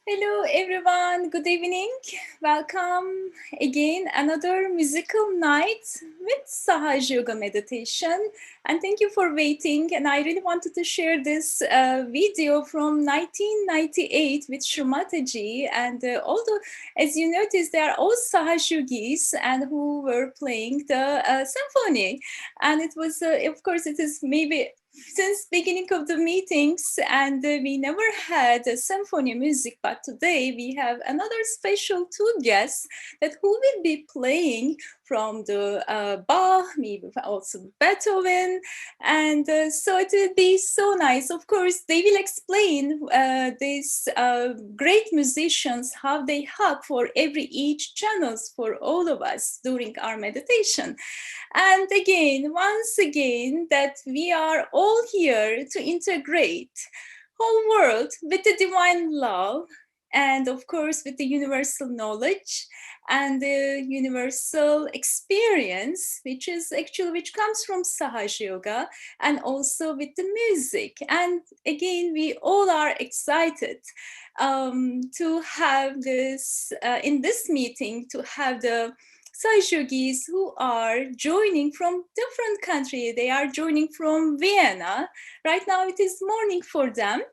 Hello everyone, good evening. Welcome again, another musical night with Sahaja Yoga meditation. And thank you for waiting. And I really wanted to share this video from 1998 with Shumataji. And although, as you notice, they are all Sahaja Yogis and who were playing the symphony. And it was, of course, it is maybe since beginning of the meetings, and we never had a symphony music, but today we have another special two guests that who will be playing from the Bach, maybe also Beethoven, and so it will be so nice. Of course, they will explain these great musicians how they help for every each channels for all of us during our meditation. And again, once again, that we are all here to integrate whole world with the divine love, and of course with the universal knowledge and the universal experience, which is actually which comes from Sahaja Yoga, and also with the music. And again, we all are excited to have this in this meeting, to have the Sahaja Yogis who are joining from different countries. They are joining from Vienna. Right now it is morning for them.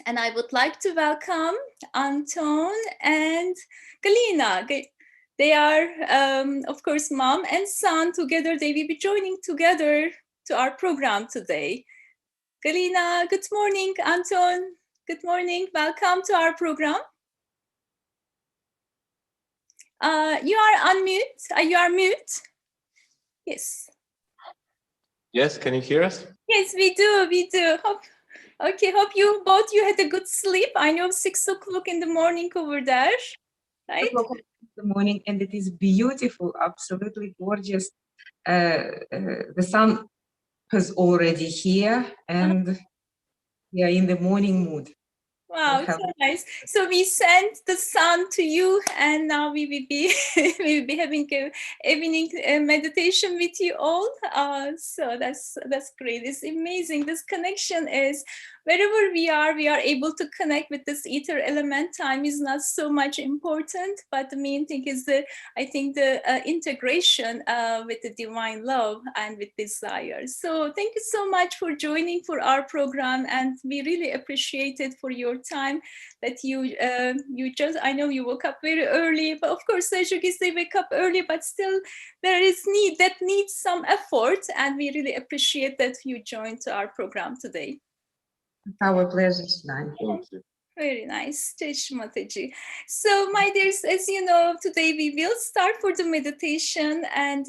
And I would like to welcome Anton and Galina. They are, of course, mom and son together. They will be joining together to our program today. Galina, good morning. Anton, good morning. Welcome to our program. You are on mute. You are mute. Yes. Yes, can you hear us? Yes, we do. We do. Hope you both you had a good sleep. I know 6 o'clock in the morning over there, right? 6 o'clock in the morning, and it is beautiful, absolutely gorgeous. The sun is already here, and we are in the morning mood. Wow, so nice. So we sent the sun to you, and now we will be we will be having a evening meditation with you all. So that's great. It's amazing. This connection is wherever we are able to connect with this ether element. Time is not so much important, but the main thing is the integration with the divine love and with desire. So thank you so much for joining for our program, and we really appreciate it for your time that you just, I know you woke up very early, but of course Sejugis, they wake up early, but still there is needs some effort, and we really appreciate that you joined our program today. Our pleasure, Thank you. Very nice. Mataji. So, my dears, as you know, today we will start for the meditation, and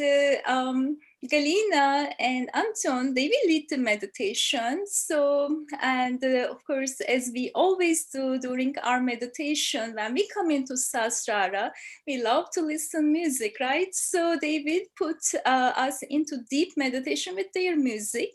Galina and Anton, they will lead the meditation. So, and of course, as we always do during our meditation, when we come into Sasrara, we love to listen music, right? So they will put us into deep meditation with their music.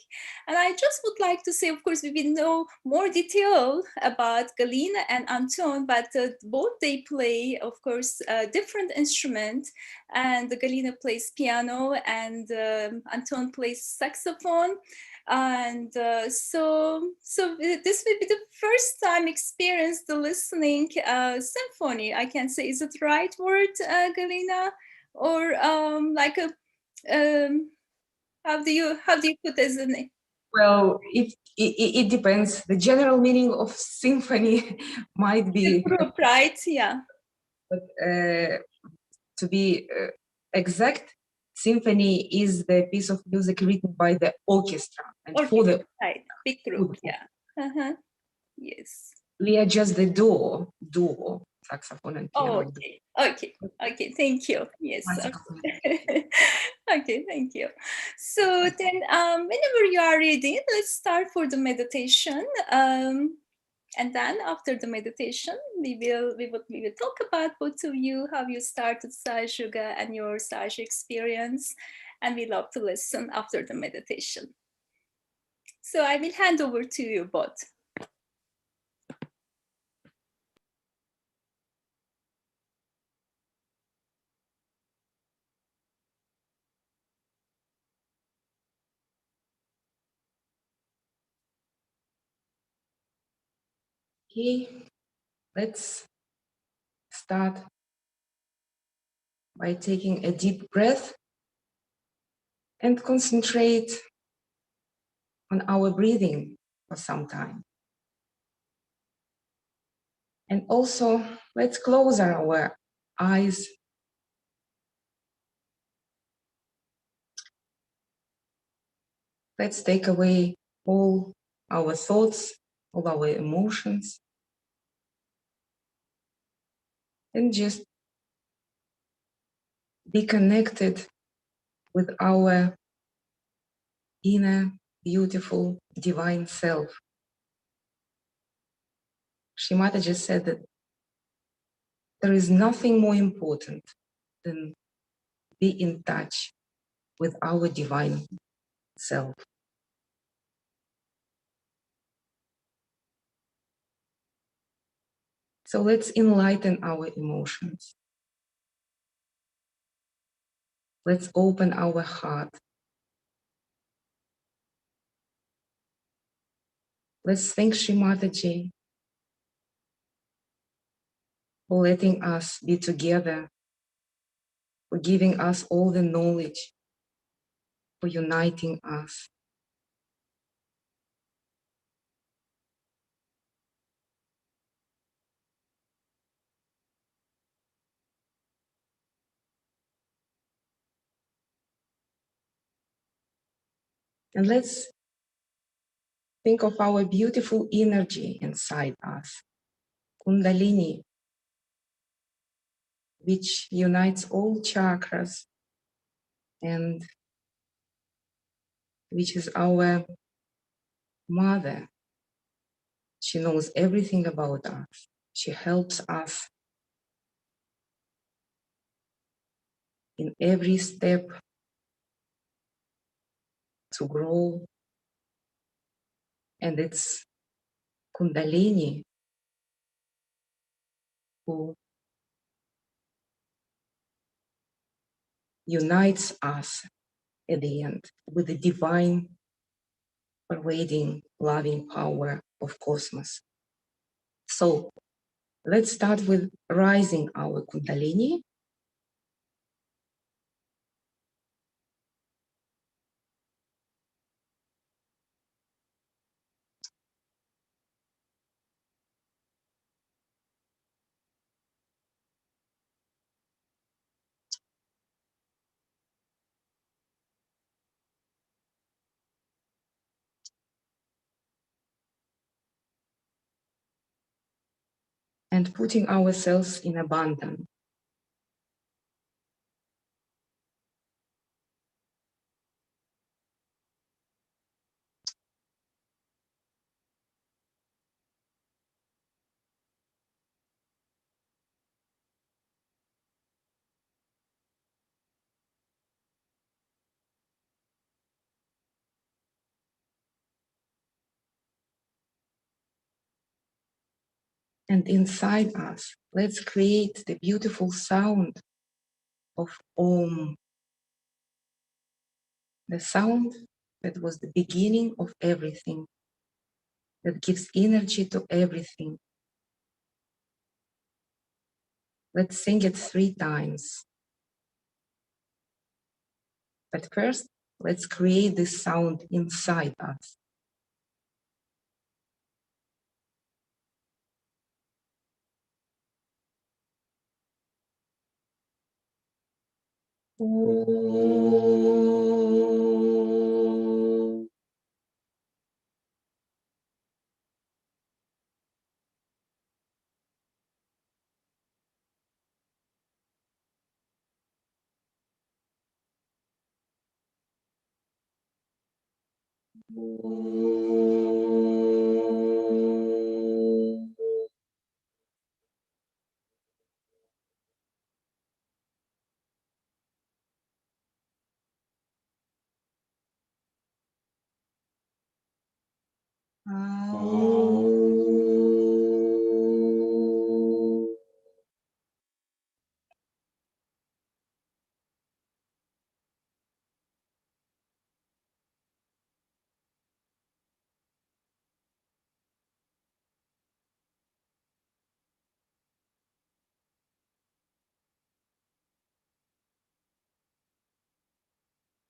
And I just would like to say, of course, we will know more detail about Galina and Anton, but both they play, of course, different instruments. And Galina plays piano, and Anton plays saxophone. And so this will be the first time experience the listening symphony. I can say, is it the right word, Galina, or like a how do you put as a name? Well, it depends. The general meaning of symphony might be group, right? Yeah. But to be exact, symphony is the piece of music written by the orchestra and for the big group. Yeah. Yes. We are just the duo, saxophone and piano. Okay. Thank you. Yes. Okay. Thank you. So then, whenever you are ready, let's start for the meditation. And then after the meditation, we will talk about both of you, how you started Sahaja Yoga and your Sahaja experience, and we love to listen after the meditation. So I will hand over to you both. Okay. let's start by taking a deep breath and concentrate on our breathing for some time. And also, let's close our eyes. Let's take away all our thoughts, all our emotions, and just be connected with our inner, beautiful, divine self. Shimata just said that there is nothing more important than be in touch with our divine self. So let's enlighten our emotions. Let's open our heart. Let's thank Shrimataji for letting us be together, for giving us all the knowledge, for uniting us. And let's think of our beautiful energy inside us, Kundalini, which unites all chakras and which is our mother. She knows everything about us. She helps us in every step to grow. And it's Kundalini who unites us at the end with the divine pervading loving power of cosmos. So let's start with rising our Kundalini. And putting ourselves in abundance. And inside us, let's create the beautiful sound of Om, the sound that was the beginning of everything, that gives energy to everything. Let's sing it 3 times. But first, let's create this sound inside us.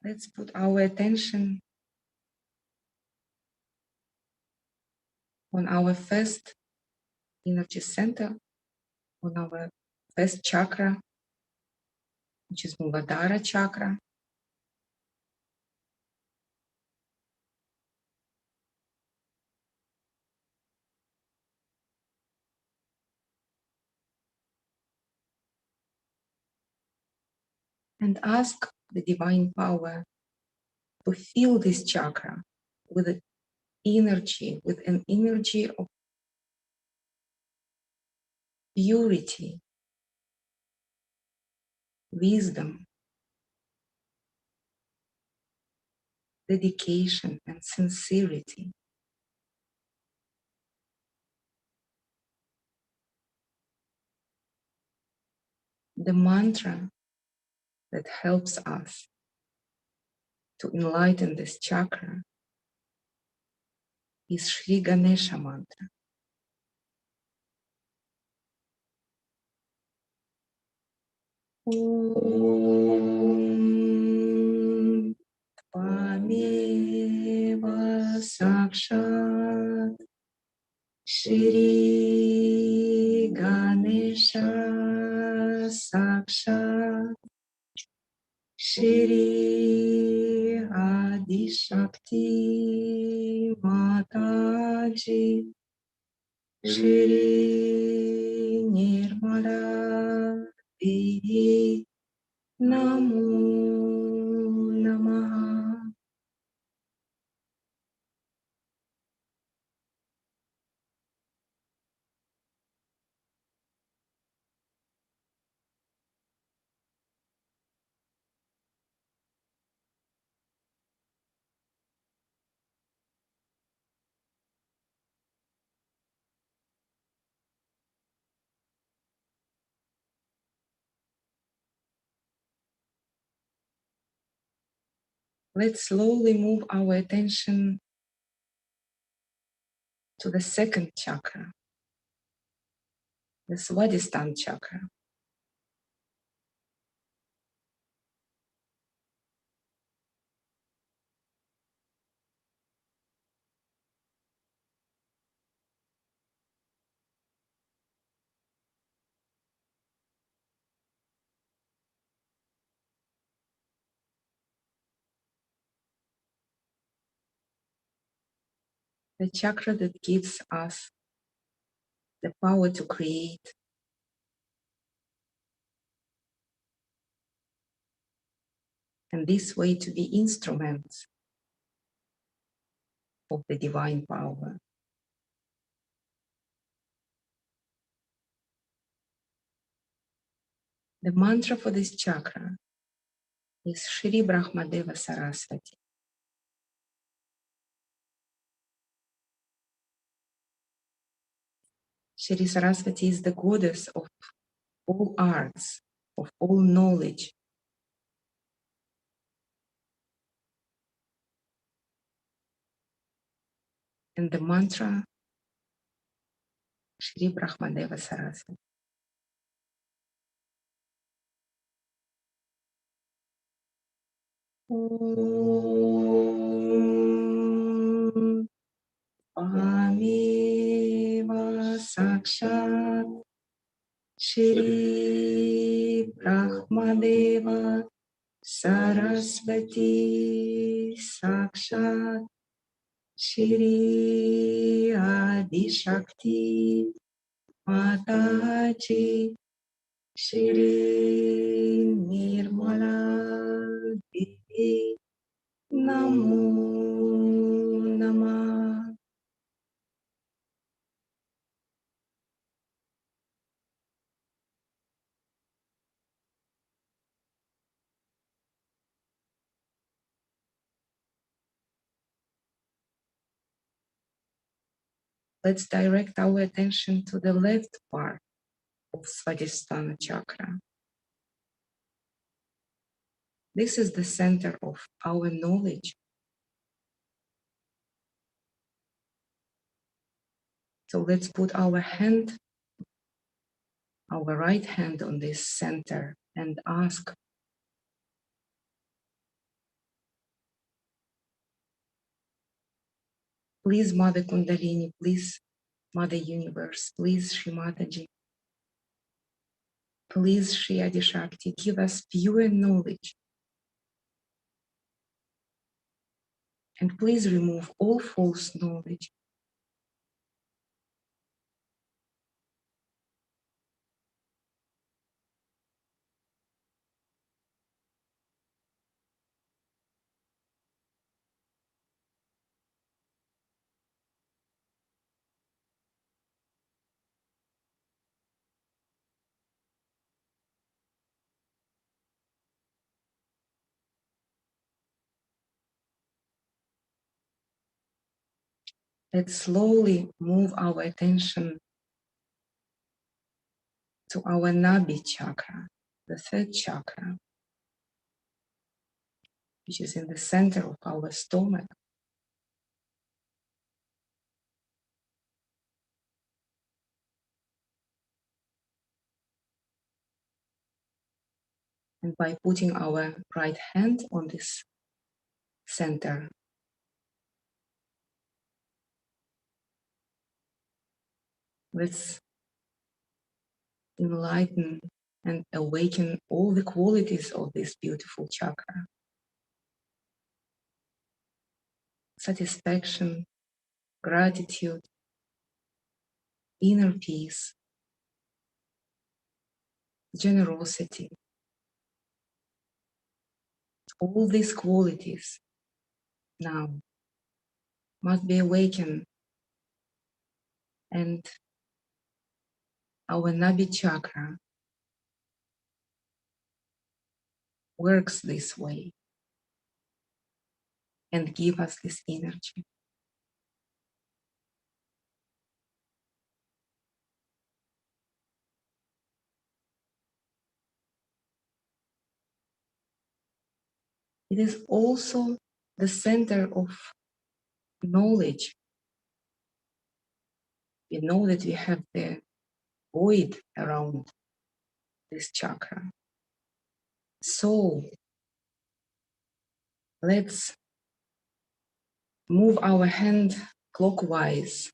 Let's put our attention on our first energy center, on our first chakra, which is Muladhara chakra. And ask the divine power to fill this chakra with an energy, of purity, wisdom, dedication, and sincerity. The mantra that helps us to enlighten this chakra is Shri Ganesha mantra. Om Tvameva Sakshat Shri Ganesha Sakshat Shri Adi Shakti Mataji Shri Nirmala Devi Namo Namaha. Let's slowly move our attention to the second chakra, the Swadisthan Chakra. The chakra that gives us the power to create, and this way to be instruments of the divine power. The mantra for this chakra is Shri Brahmadeva Saraswati. Shri Saraswati is the goddess of all arts, of all knowledge. And the mantra, Shri Brahmadeva Saraswati. Om Tvameva Sakshat Shri Brahmadeva Saraswati Sakshat Shri Adi Shakti Mataji Shri Nirmala Devi Namo Namah. Let's direct our attention to the left part of Swadhisthana Chakra. This is the center of our knowledge. So let's put our right hand on this center and ask Please, Mother Kundalini, please, Mother Universe, please, Shri Mataji, please, Shri Adi Shakti, give us pure knowledge. And please remove all false knowledge. Let's slowly move our attention to our Nabi chakra, the third chakra, which is in the center of our stomach. And by putting our right hand on this center, let's enlighten and awaken all the qualities of this beautiful chakra. Satisfaction, gratitude, inner peace, generosity. All these qualities now must be awakened, and our Nabi chakra works this way and give us this energy. It is also the center of knowledge. We know that we have the void around this chakra. So let's move our hand clockwise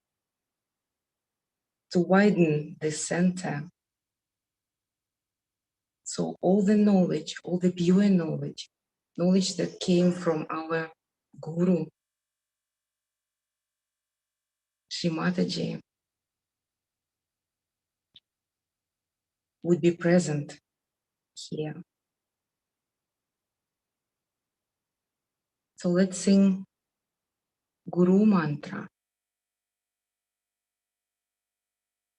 to widen the center. So all the knowledge, all the pure knowledge, knowledge that came from our Guru, Shri Mataji, would be present here. So let's sing Guru mantra.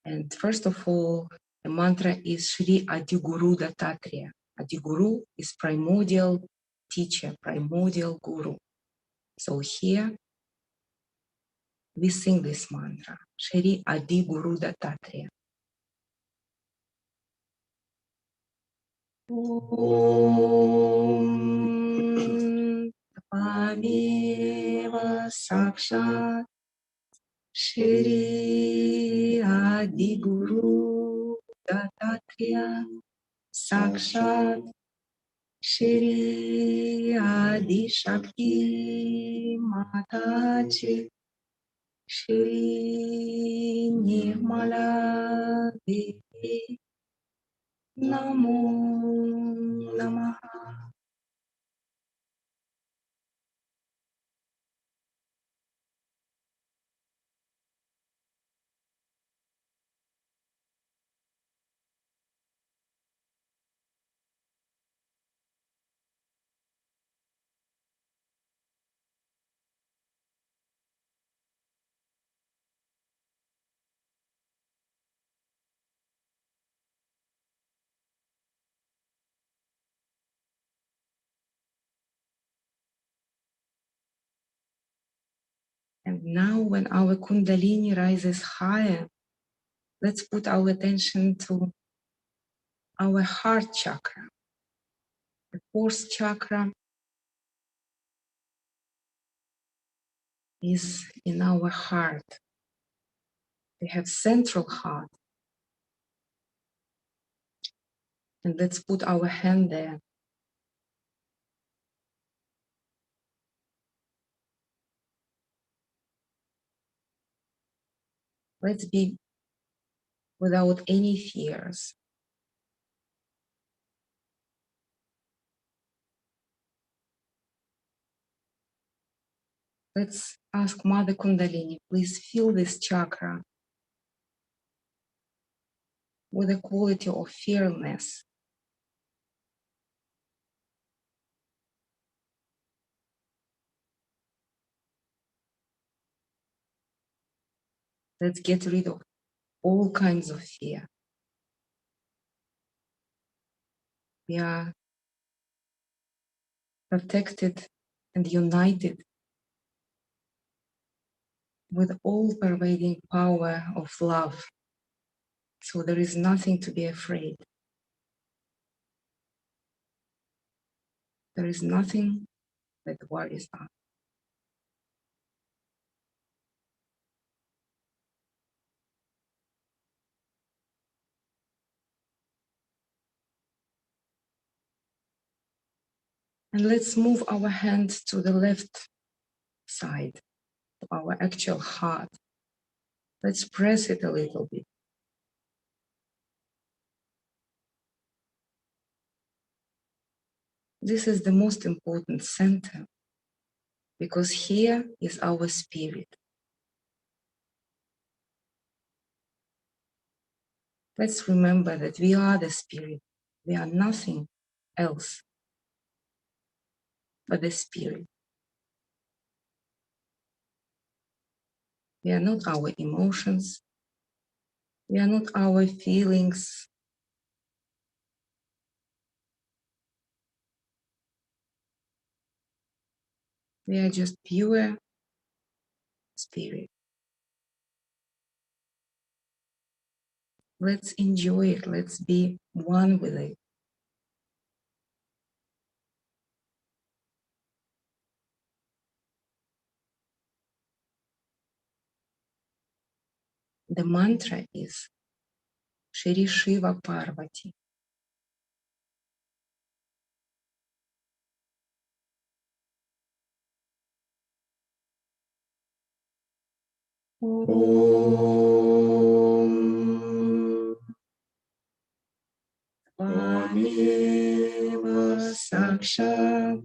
And first of all, the mantra is Shri Adiguru Dattatreya. Adiguru is primordial teacher, primordial guru. So here we sing this mantra, Shri Adiguru Dattatreya. Om Tvameva Sakshat Shri Adiguru Dattatreya Sakshat Shri Adi Shakti Mataji Shri Nirmala Devi Namo Namaha. And now when our Kundalini rises higher, let's put our attention to our heart chakra. The fourth chakra is in our heart. We have central heart. And let's put our hand there. Let's be without any fears. Let's ask Mother Kundalini, please fill this chakra with a quality of fearlessness. Let's get rid of all kinds of fear. We are protected and united with all pervading power of love. So there is nothing to be afraid. There is nothing that worries us. And let's move our hand to the left side, to our actual heart. Let's press it a little bit. This is the most important center because here is our spirit. Let's remember that we are the spirit. We are nothing else but the spirit. We are not our emotions. We are not our feelings. We are just pure spirit. Let's enjoy it. Let's be one with it. The mantra is Shri Shiva Parvati. Om Tvameva Sakshat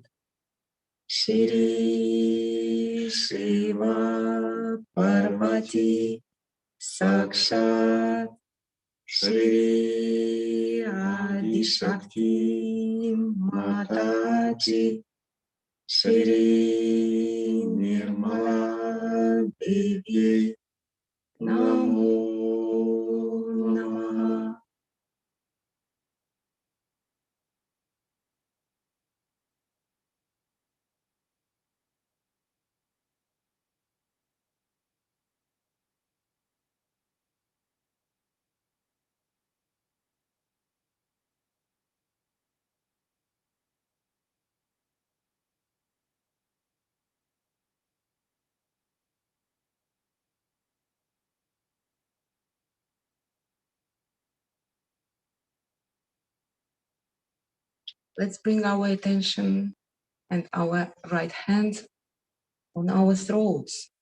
Shri Shiva Parvati Sakshat Shri Adi Shakti Mataji Shri Nirmala Devi Namo Namaha. Let's bring our attention and our right hand on our throats.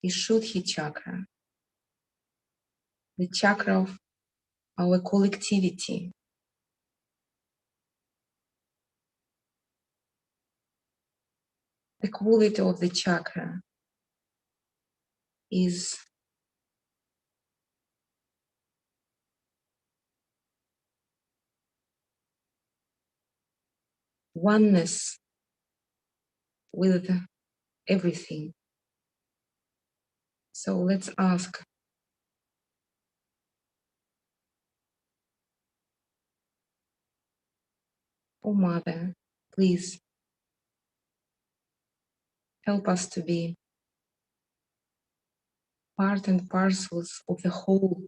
Vishuddhi chakra, the chakra of our collectivity. The quality of the chakra is oneness with everything. So let's ask, oh Mother, please help us to be part and parcels of the whole.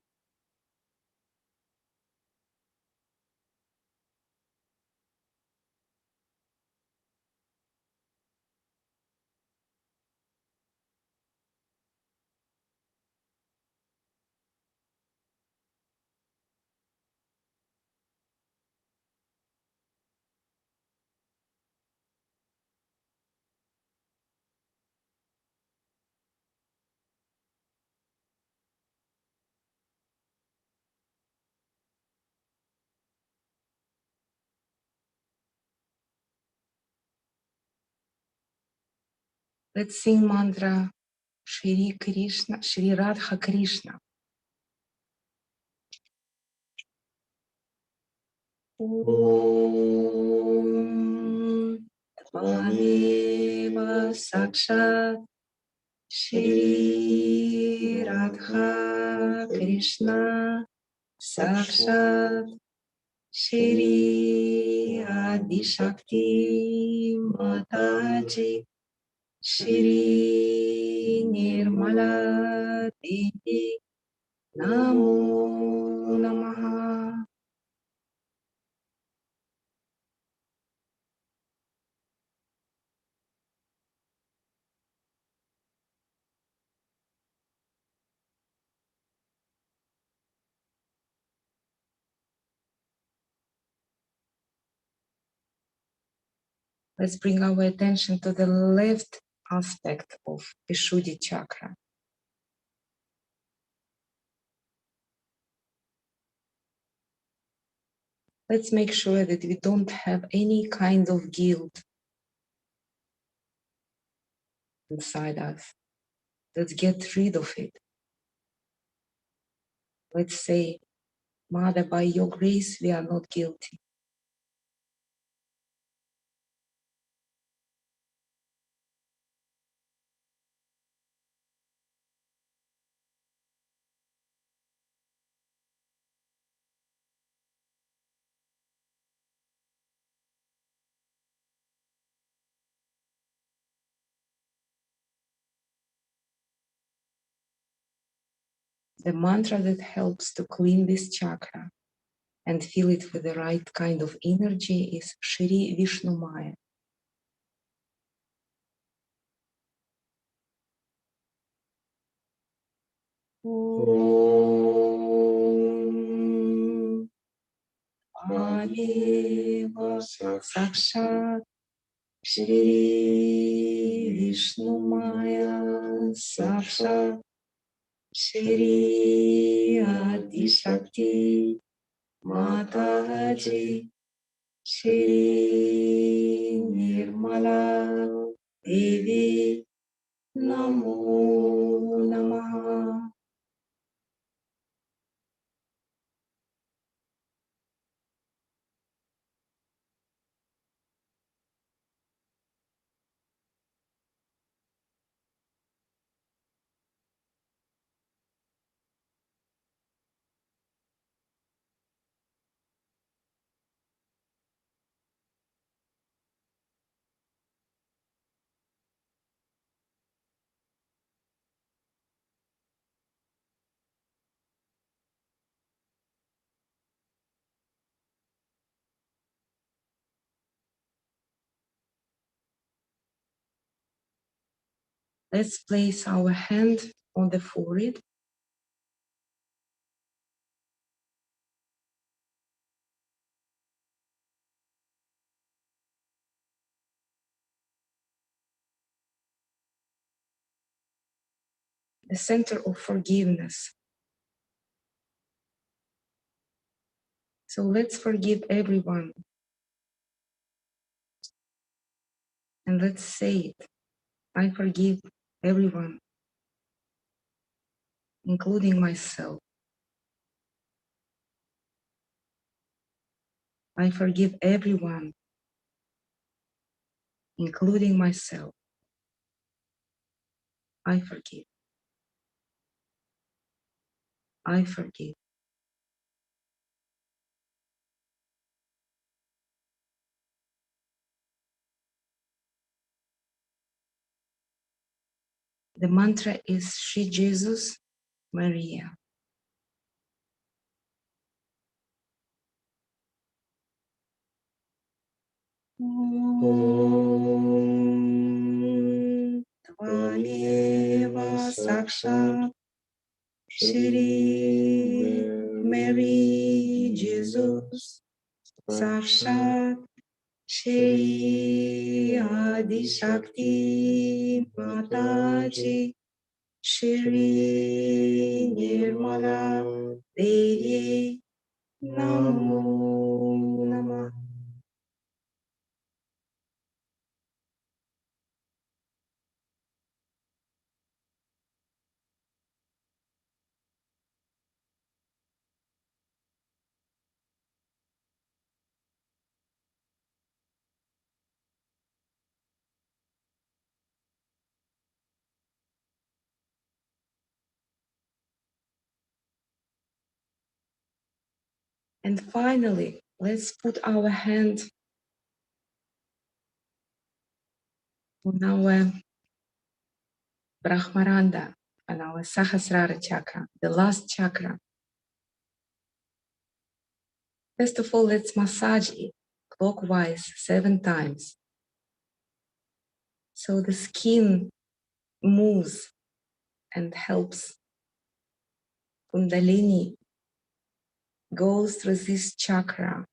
Let's sing mantra Shri Krishna, Shri Radha Krishna. Om Tvameva Sakshat Shri Radha Krishna Sakshat Shri Adi Shakti Mataji Shri Nirmala Devi Namo Namaha. Let's bring our attention to the left aspect of Vishuddhi chakra. Let's make sure that we don't have any kind of guilt inside us. Let's get rid of it. Let's say, Mother, by your grace, we are not guilty. The mantra that helps to clean this chakra and fill it with the right kind of energy is Shri Vishnu Maya. Om Ameva Sakshat Shri Vishnu Maya Sakshat Shri Adi Shakti Mataji Shri Nirmala Devi Namo Namaha. Let's place our hand on the forehead. The center of forgiveness. So let's forgive everyone. And let's say it. I forgive everyone, including myself. I forgive everyone, including myself. I forgive. I forgive. The mantra is Shri Jesus Maria. Om Tvameva Sakshat Shri Mary Jesus Sakshat Shri Adi Shakti Mataji Shri Nirmala Devi Namo Namah. And finally, let's put our hand on our Brahmaranda, on our Sahasrara chakra, the last chakra. First of all, let's massage it clockwise 7 times. So the skin moves and helps Kundalini goes through this chakra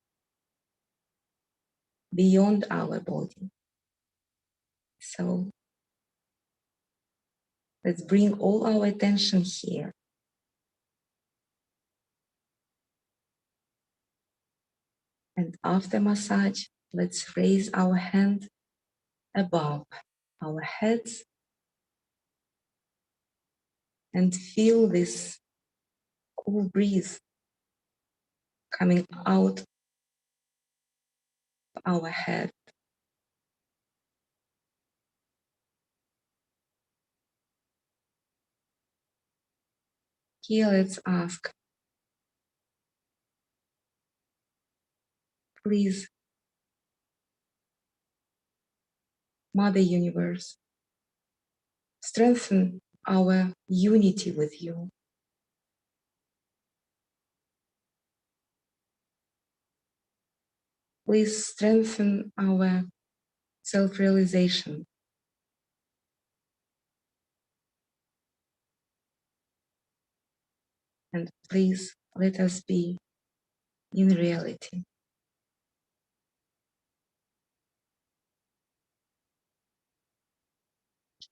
beyond our body. So let's bring all our attention here. And after massage, let's raise our hand above our heads and feel this cool breeze coming out of our head. Here, let's ask, please, Mother Universe, strengthen our unity with you. Please strengthen our self-realization. And please let us be in reality.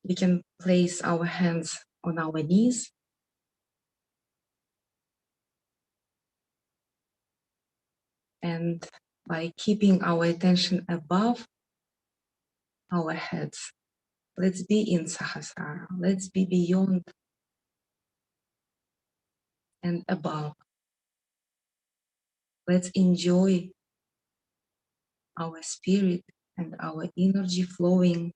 We can place our hands on our knees and by keeping our attention above our heads, let's be in Sahasrara. Let's be beyond and above. Let's enjoy our spirit and our energy flowing.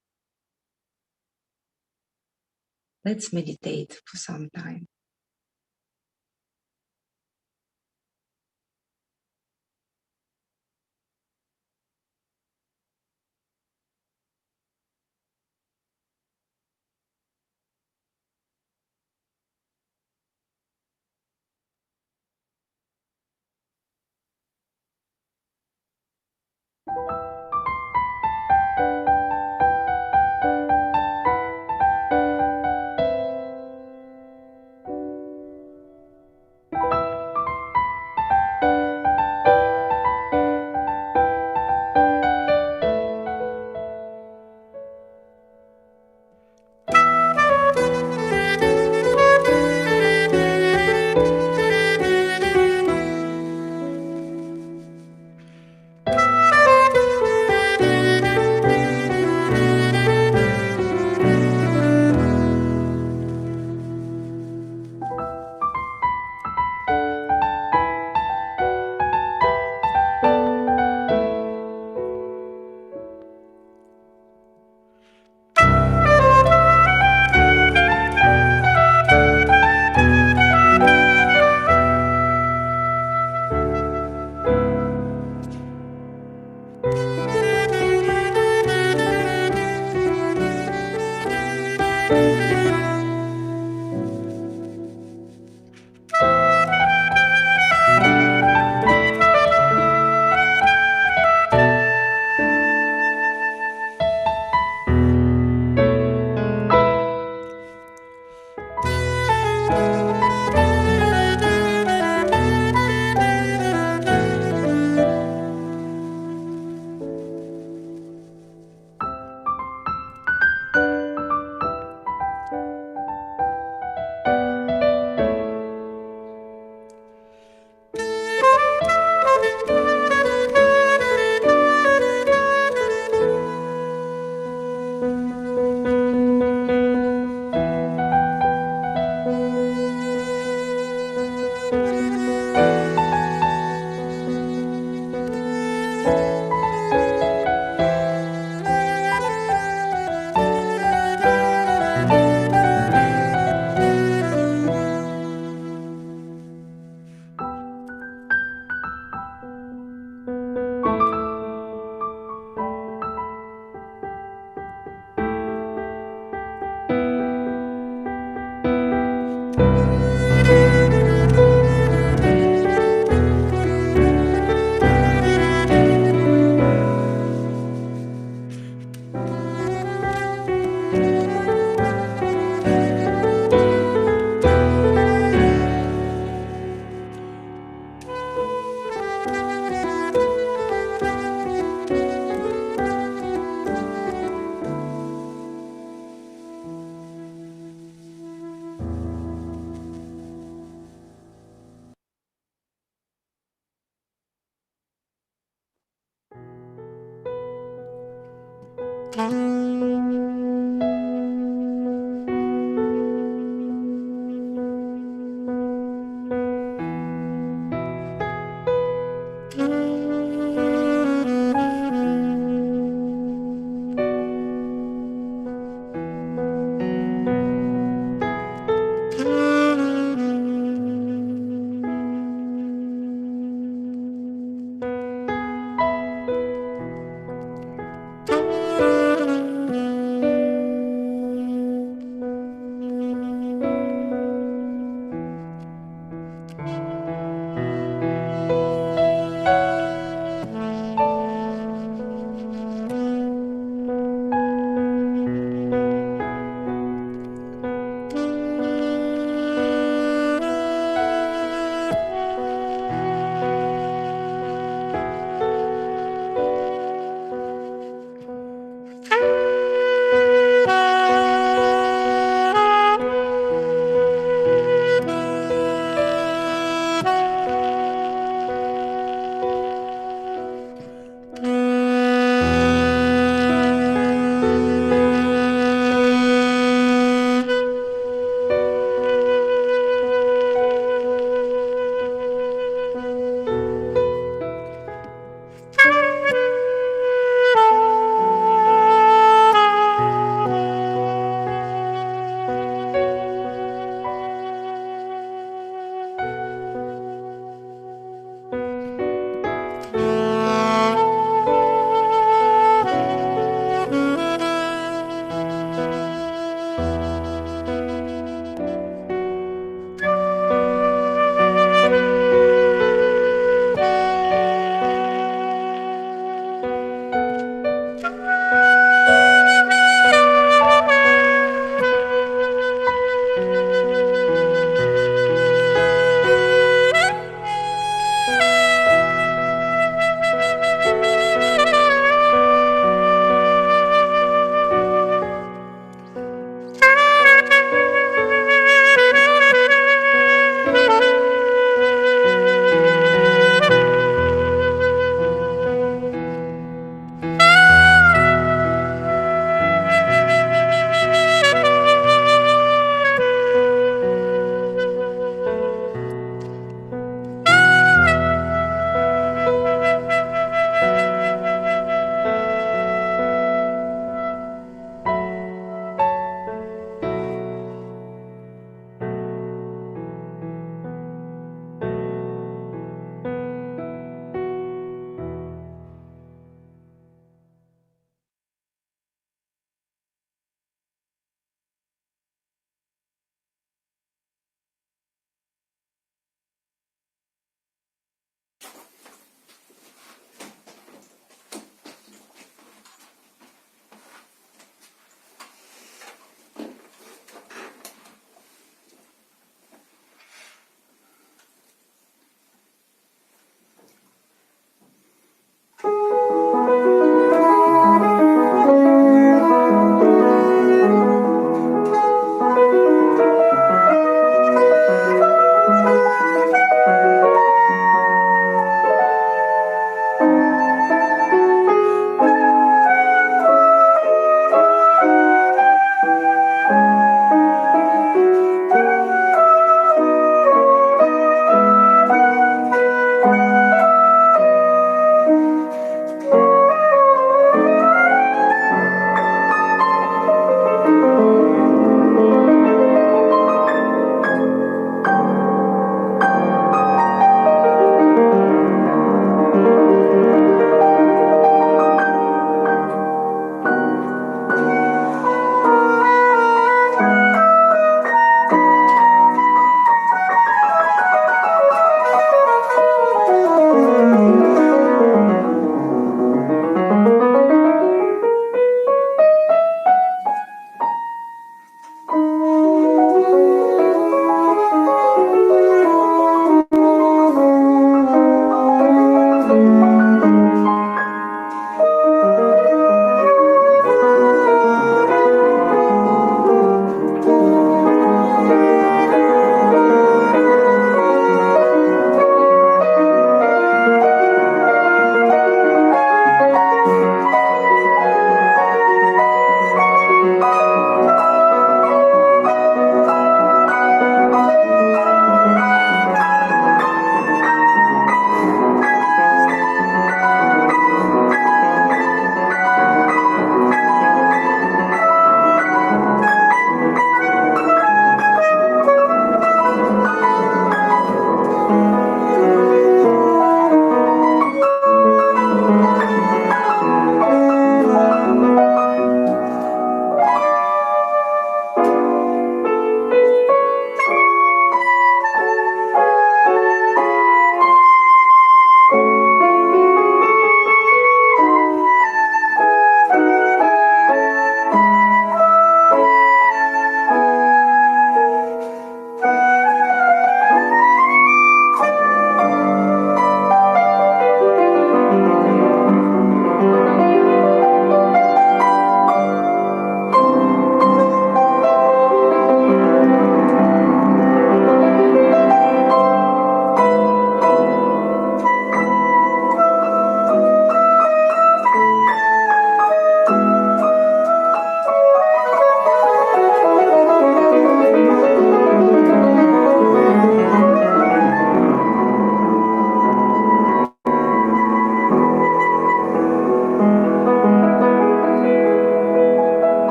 Let's meditate for some time.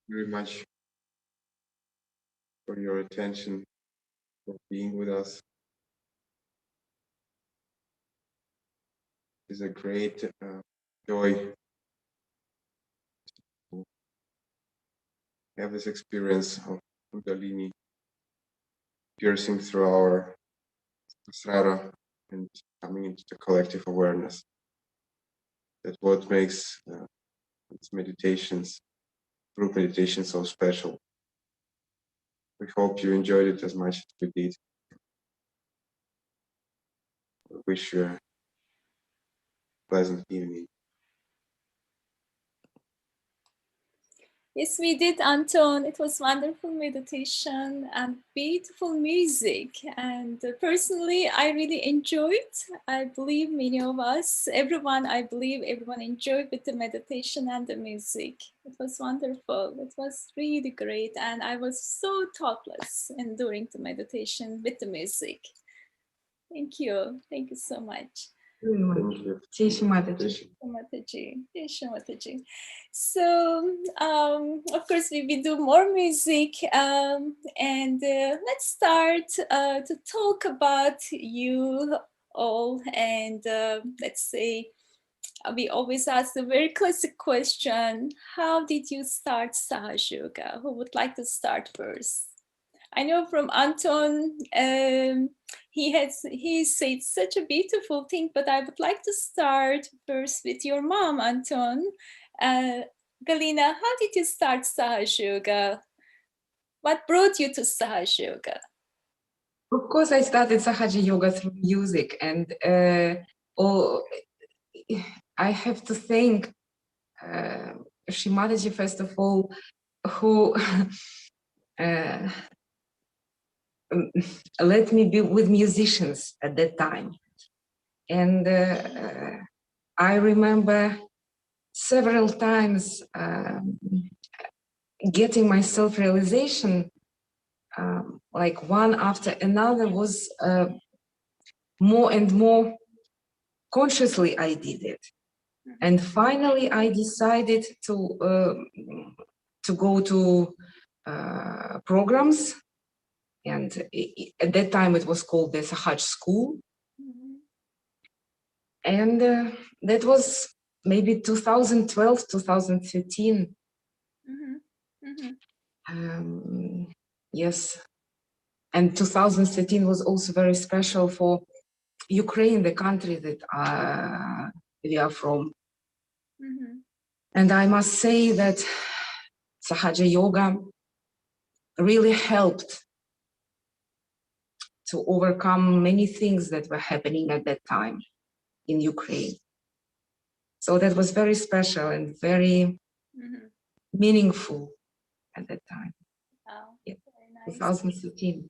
very much for your attention, for being with us. It's a great joy to have this experience of Kundalini piercing through our Sahara and coming into the collective awareness. That's what makes its meditations, group meditation, so special. We hope you enjoyed it as much as we did. We wish you a pleasant evening. Yes, we did, Anton. It was wonderful meditation and beautiful music. And personally, I really enjoyed. I believe many of us, I believe everyone enjoyed with the meditation and the music. It was wonderful. It was really great. And I was so thoughtless in during the meditation with the music. Thank you. Thank you so much. Thank you. Mataji. So, of course, we will do more music, and let's start to talk about you all. And let's say we always ask the very classic question: how did you start Sahaja Yoga? Who would like to start first? I know from Anton, he said such a beautiful thing, but I would like to start first with your mom, Anton. Galina, how did you start Sahaja Yoga? What brought you to Sahaja Yoga? Of course, I started Sahaja Yoga through music, and I have to thank Shimataji, first of all, who let me be with musicians at that time. And I remember several times getting my self-realization, like one after another, was more and more consciously I did it. And finally, I decided to go to programs. And at that time, it was called the Sahaja School. Mm-hmm. And that was maybe 2012, 2013. Mm-hmm. Mm-hmm. Yes. And 2013 was also very special for Ukraine, the country that we are from. Mm-hmm. And I must say that Sahaja Yoga really helped to overcome many things that were happening at that time in Ukraine. So that was very special and very meaningful at that time. Wow, yeah. very nice. 2013.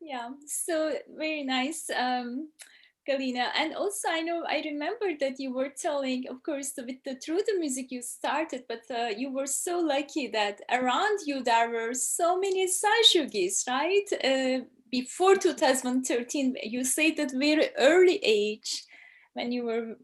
Yeah, so very nice, Galina. And also, I remember that you were telling, of course, through the music you started, but you were so lucky that around you there were so many Sahajogis, right? Before 2013, you said at very early age, when you were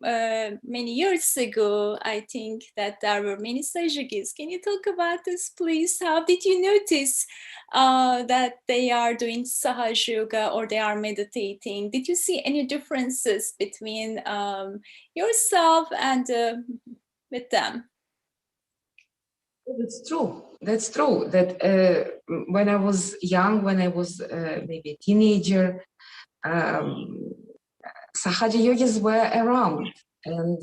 many years ago, I think that there were many Sahajogis. Can you talk about this, please? How did you notice that they are doing Sahaja Yoga or they are meditating? Did you see any differences between yourself and with them? That's true. That's true. That when I was young, when I was maybe a teenager, Sahaja yogis were around, and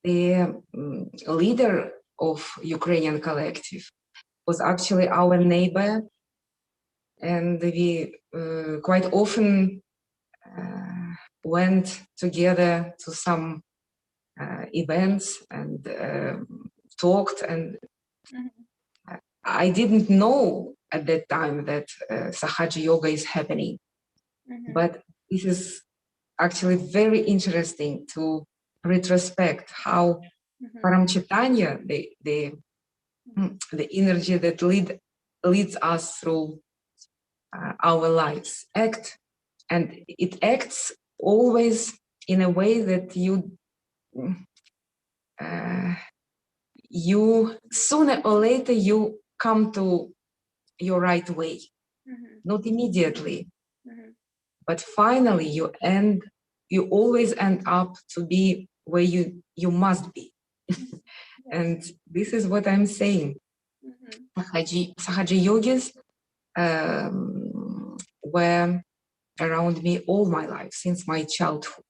the leader of Ukrainian collective was actually our neighbor, and we quite often went together to some events and talked. And I didn't know at that time that Sahaja Yoga is happening, but this is actually very interesting to retrospect how Param Chaitanya, the energy that leads us through our lives, act, and it acts always in a way that you sooner or later you come to your right way, not immediately, but finally you always end up to be where you must be. And this is what I'm saying. Sahaja yogis were around me all my life, since my childhood.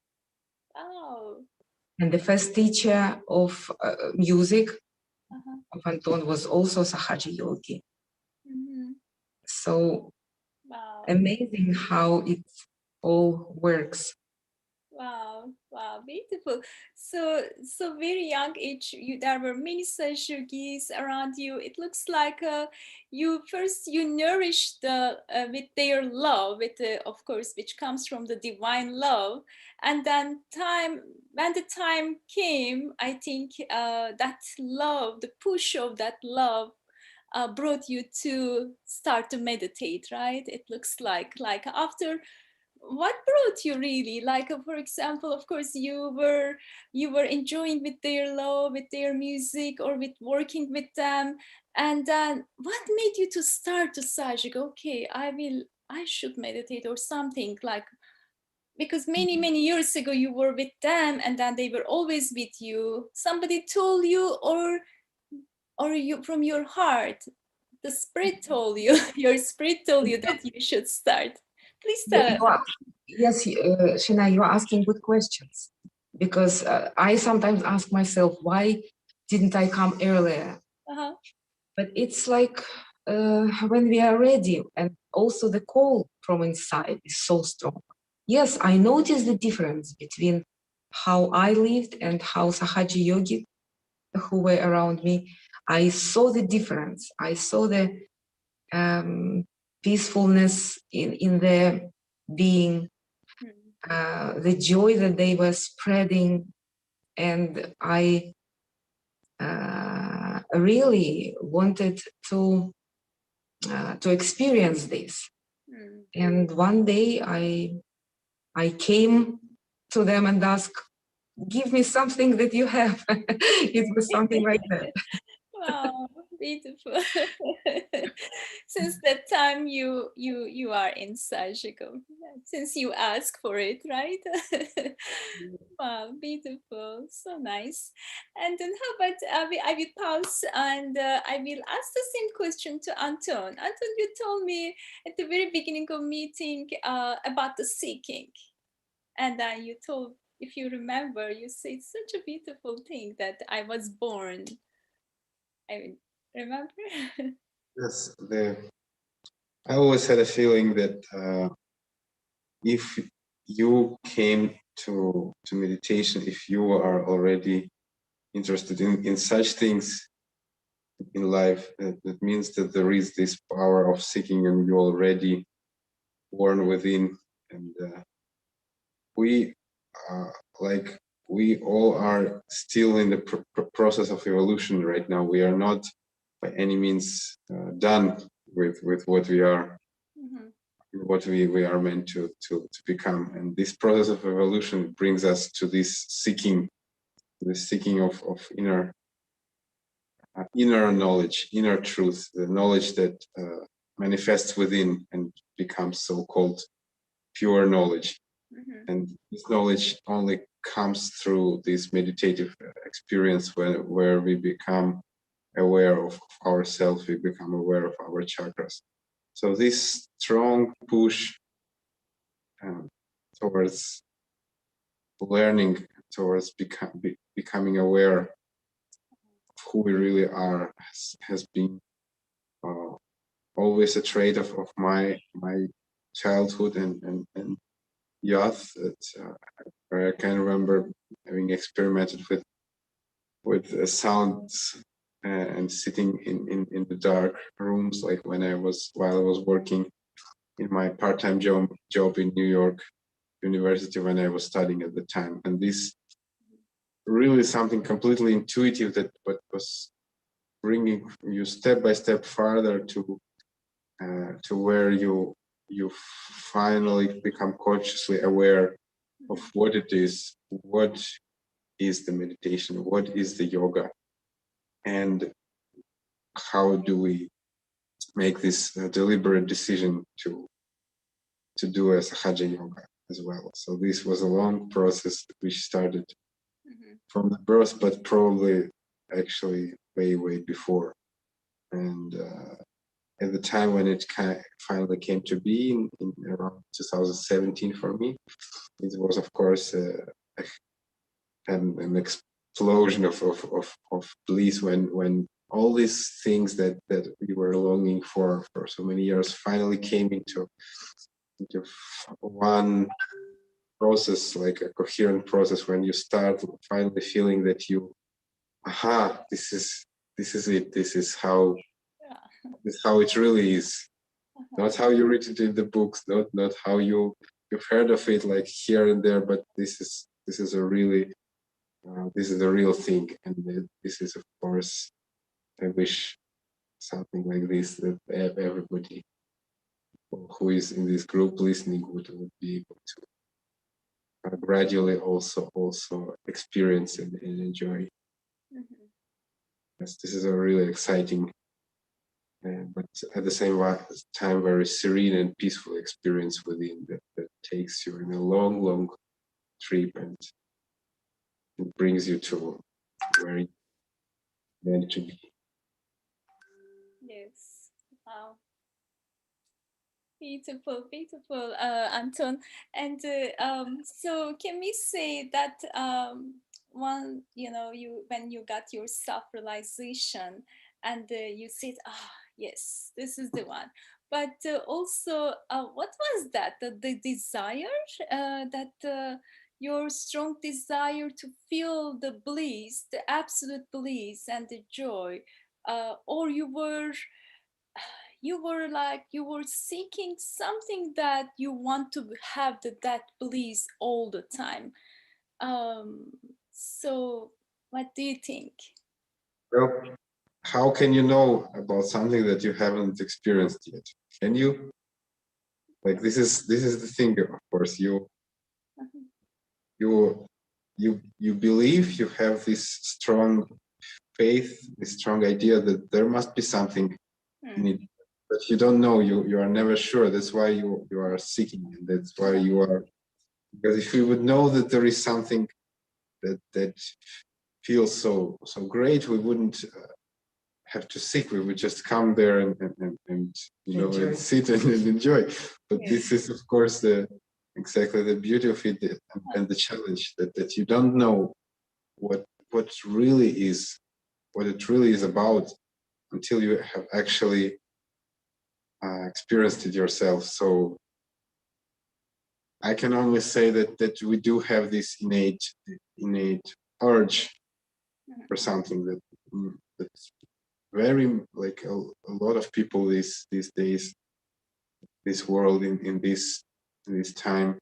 Oh. And the first teacher of music of Anton was also Sahaja yogi. So wow. Amazing how it all works. Wow, wow, beautiful. So very young age, there were many such yogis around you. It looks like you nourished with their love, of course, which comes from the divine love, and then when the time came, I think that love, the push of that love, brought you to start to meditate, right? It looks like after. What brought you really, like for example, of course you were enjoying with their love, with their music, or with working with them, and then what made you to start to Sajik, okay, I should meditate or something, like, because many years ago you were with them and then they were always with you. Somebody told you, or you from your heart, the spirit told you, your spirit told you that you should start? Please tell us. Yes, Shina, you are asking good questions, because I sometimes ask myself, why didn't I come earlier? But it's like when we are ready, and also the call from inside is so strong. Yes, I noticed the difference between how I lived and how Sahaja yogi who were around me. I saw the difference. I saw the peacefulness in their being, the joy that they were spreading, and I really wanted to experience this. And one day I came to them and asked, "Give me something that you have." It was something like that. Wow, beautiful. Since that time you are in Sajiko, since you ask for it, right? Wow, beautiful, so nice. And then how about I will pause, and I will ask the same question to Anton. Anton, you told me at the very beginning of meeting about the seeking, and then you told, if you remember, you said such a beautiful thing, that I was born. I mean, remember? Yes, I always had a feeling that if you came to meditation, if you are already interested in such things in life, that means that there is this power of seeking, and you already born within. And we all are still in the process of evolution right now. We are not by any means done with what we are, what we are meant to become. And this process of evolution brings us to this seeking, of inner knowledge, inner truth, the knowledge that manifests within and becomes so-called pure knowledge. And this knowledge only comes through this meditative experience, where we become aware of ourselves, we become aware of our chakras. So this strong push towards learning, towards becoming aware of who we really are, has been always a trait of my childhood and youth. Where I can remember having experimented with sounds and sitting in the dark rooms, like while I was working in my part-time job in New York University when I was studying at the time. And this really something completely intuitive that was bringing you step by step farther to where you finally become consciously aware of what it is, what is the meditation, what is the yoga. and how do we make this deliberate decision to do a Sahaja yoga as well. So this was a long process which started from the birth, but probably actually way before. And at the time when it finally came to be in around 2017 for me, it was of course an explosion of bliss when all these things that we were longing for so many years finally came into one process, like a coherent process, when you start finally feeling that you, aha, this is it, this is how it really is. Not how you read it in the books, not how you've heard of it like here and there, but this is a really this is a real thing, and this is, of course, I wish something like this, that everybody who is in this group listening would be able to gradually also experience and enjoy. Yes, this is a really exciting, but at the same time very serene and peaceful experience within that takes you in a long trip, and it brings you to where you meant to be. Yes. Wow. Beautiful, beautiful, Anton. And so, can we say that one, when you got your self-realization, and you said, "Ah, yes, this is the one." But also, what was that? The desire, your strong desire to feel the bliss, the absolute bliss, and the joy, or you were seeking something that you want to have that bliss all the time. So what do you think? Well, how can you know about something that you haven't experienced yet? Can you? Like, this is the thing, of course. You believe, you have this strong faith, this strong idea that there must be something in it, but you don't know. You are never sure. That's why you are seeking, and that's why you are. Because if we would know that there is something that feels so great, we wouldn't have to seek. We would just come there and and sit and enjoy. But this is, of course, exactly the beauty of it, and the challenge that you don't know what really is, what it really is about, until you have actually experienced it yourself. So I can only say that we do have this innate urge for something that's very, like a lot of people these days, this world, in this time,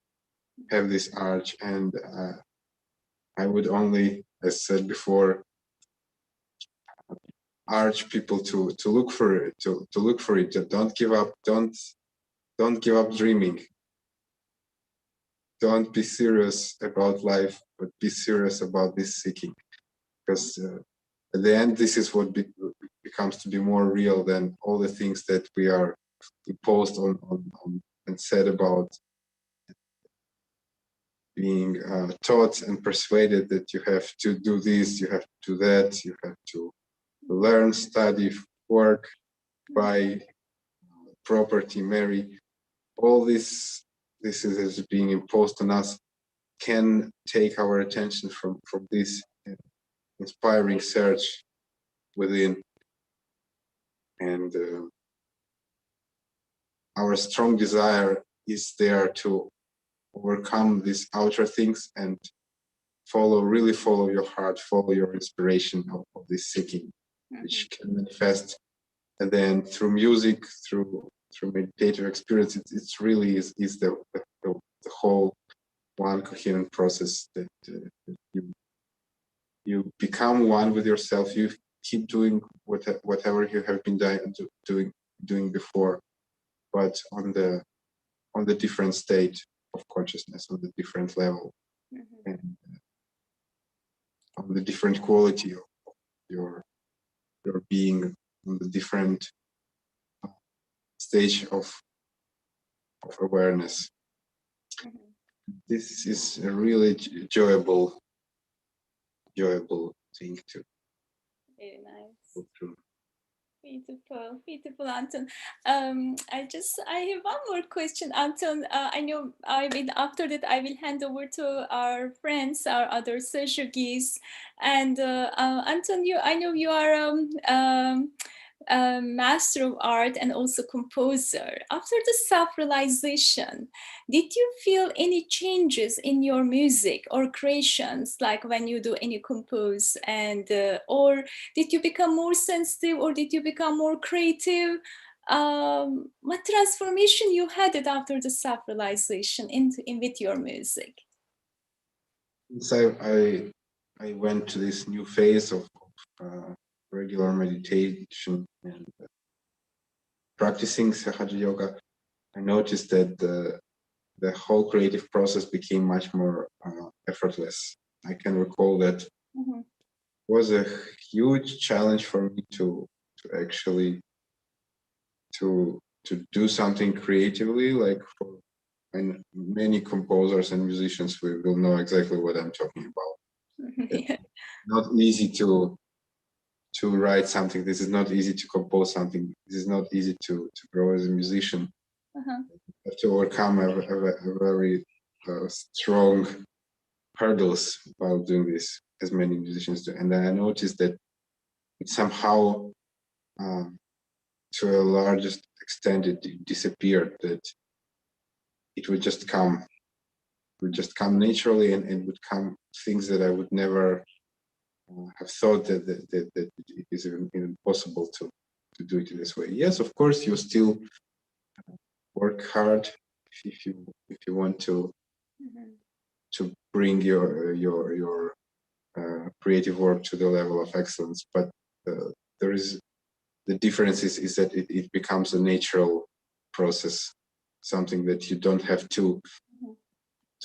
have this urge, and I would only, as said before, urge people to look for it, to look for it. Don't give up. Don't give up dreaming. Don't be serious about life, but be serious about this seeking, because at the end, this is what becomes to be more real than all the things that we are imposed on and said about, being taught and persuaded that you have to do this, you have to do that, you have to learn, study, work, buy property, marry. All this is being imposed on us, can take our attention from this inspiring search within, and our strong desire is there to overcome these outer things and really follow your heart, follow your inspiration of this seeking, which can manifest, and then through music, through meditative experience. It's really is the whole one coherent process, that you become one with yourself. You keep doing whatever you have been doing before, but on the different state of consciousness, on the different level, and on the different quality of your your being on the different stage of awareness. This is a really enjoyable thing to Very nice. go through. Beautiful, beautiful, Anton. I have one more question, Anton. I know after that I will hand over to our friends, our other Sejogis. And Anton, I know you are a master of art and also composer. After the self-realization, did you feel any changes in your music or creations, like when you do any compose, and or did you become more sensitive, or did you become more creative? What transformation you had it after the self-realization in with your music? So I went to this new phase of regular meditation and practicing Sahaja yoga. I noticed that the whole creative process became much more effortless. I can recall that it was a huge challenge for me to actually to do something creatively, like and many composers and musicians will know exactly what I'm talking about. Yeah. Not easy to write something. This is not easy to compose something. This is not easy to grow as a musician. You have to overcome a very strong hurdles while doing this, as many musicians do. And then I noticed that it somehow, to a largest extent, it disappeared. That it would just come, naturally, and would come things that I would never have thought that it is even possible to do it in this way. Yes, of course, you still work hard if you want to bring your creative work to the level of excellence. But there is the difference is that it becomes a natural process, something that you don't have to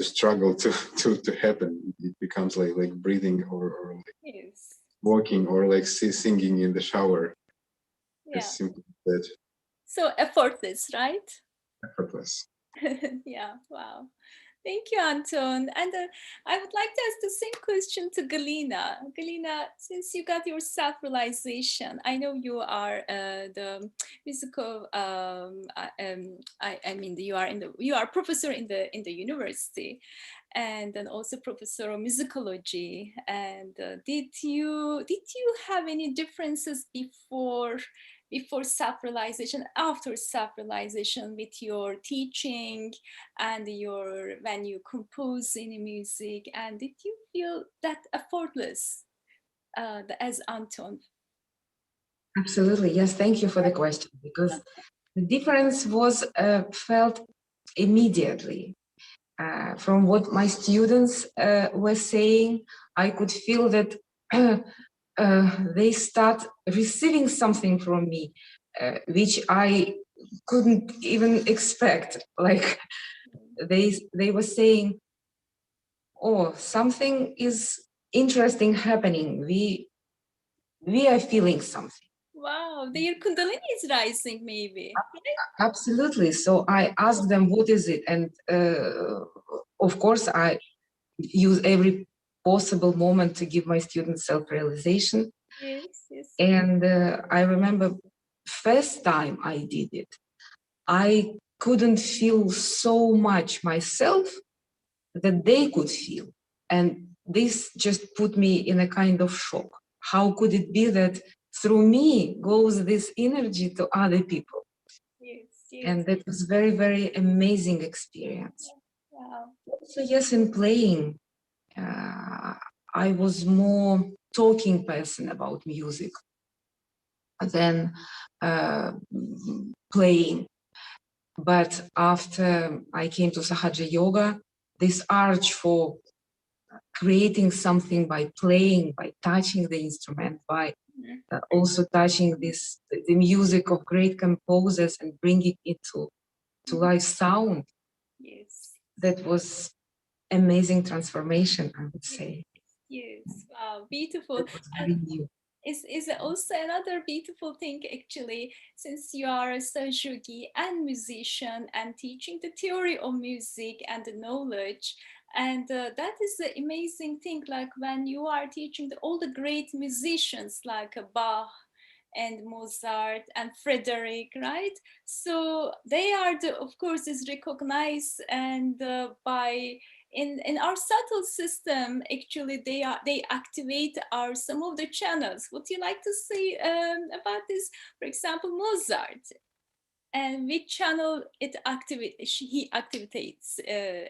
struggle to happen. It becomes like breathing or like Yes. walking or like singing in the shower. Yeah. As simple as that. So effortless, right? Effortless. Yeah. Wow. Thank you, Anton. And I would like to ask the same question to Galina. Galina, since you got your self-realization, I know you are the musical. I mean, you are professor in the university, and then also professor of musicology. And did you have any differences before self-realization, after self-realization, with your teaching and when you compose any music, and did you feel that effortless as Anton? Absolutely, yes. Thank you for the question, because the difference was felt immediately. From what my students were saying, I could feel that they start receiving something from me, which I couldn't even expect. Like they were saying, "Oh, something is interesting happening. We are feeling something." Wow, their Kundalini is rising, maybe. Absolutely. So I asked them, "What is it?" And of course, I use every possible moment to give my students self-realization. Yes, yes. And I remember first time I did it, I couldn't feel so much myself that they could feel. And this just put me in a kind of shock. How could it be that through me goes this energy to other people? Yes, yes. And that was very, very amazing experience. Wow. So yes, in playing, I was more talking person about music than playing. But after I came to Sahaja Yoga, this urge for creating something by playing, by touching the instrument, by also touching the music of great composers and bringing it to live sound. Yes. That was amazing transformation, I would say. Yes. Wow. Beautiful. It was very new. is also another beautiful thing, actually, since you are a Sahaja and musician and teaching the theory of music and the knowledge. And that is the amazing thing, like when you are teaching all the great musicians like Bach and Mozart and Frederick, right? So they are of course, is recognized and by in our subtle system. Actually, they activate our some of the channels. Would you like to say about this? For example, Mozart, and which channel he activates,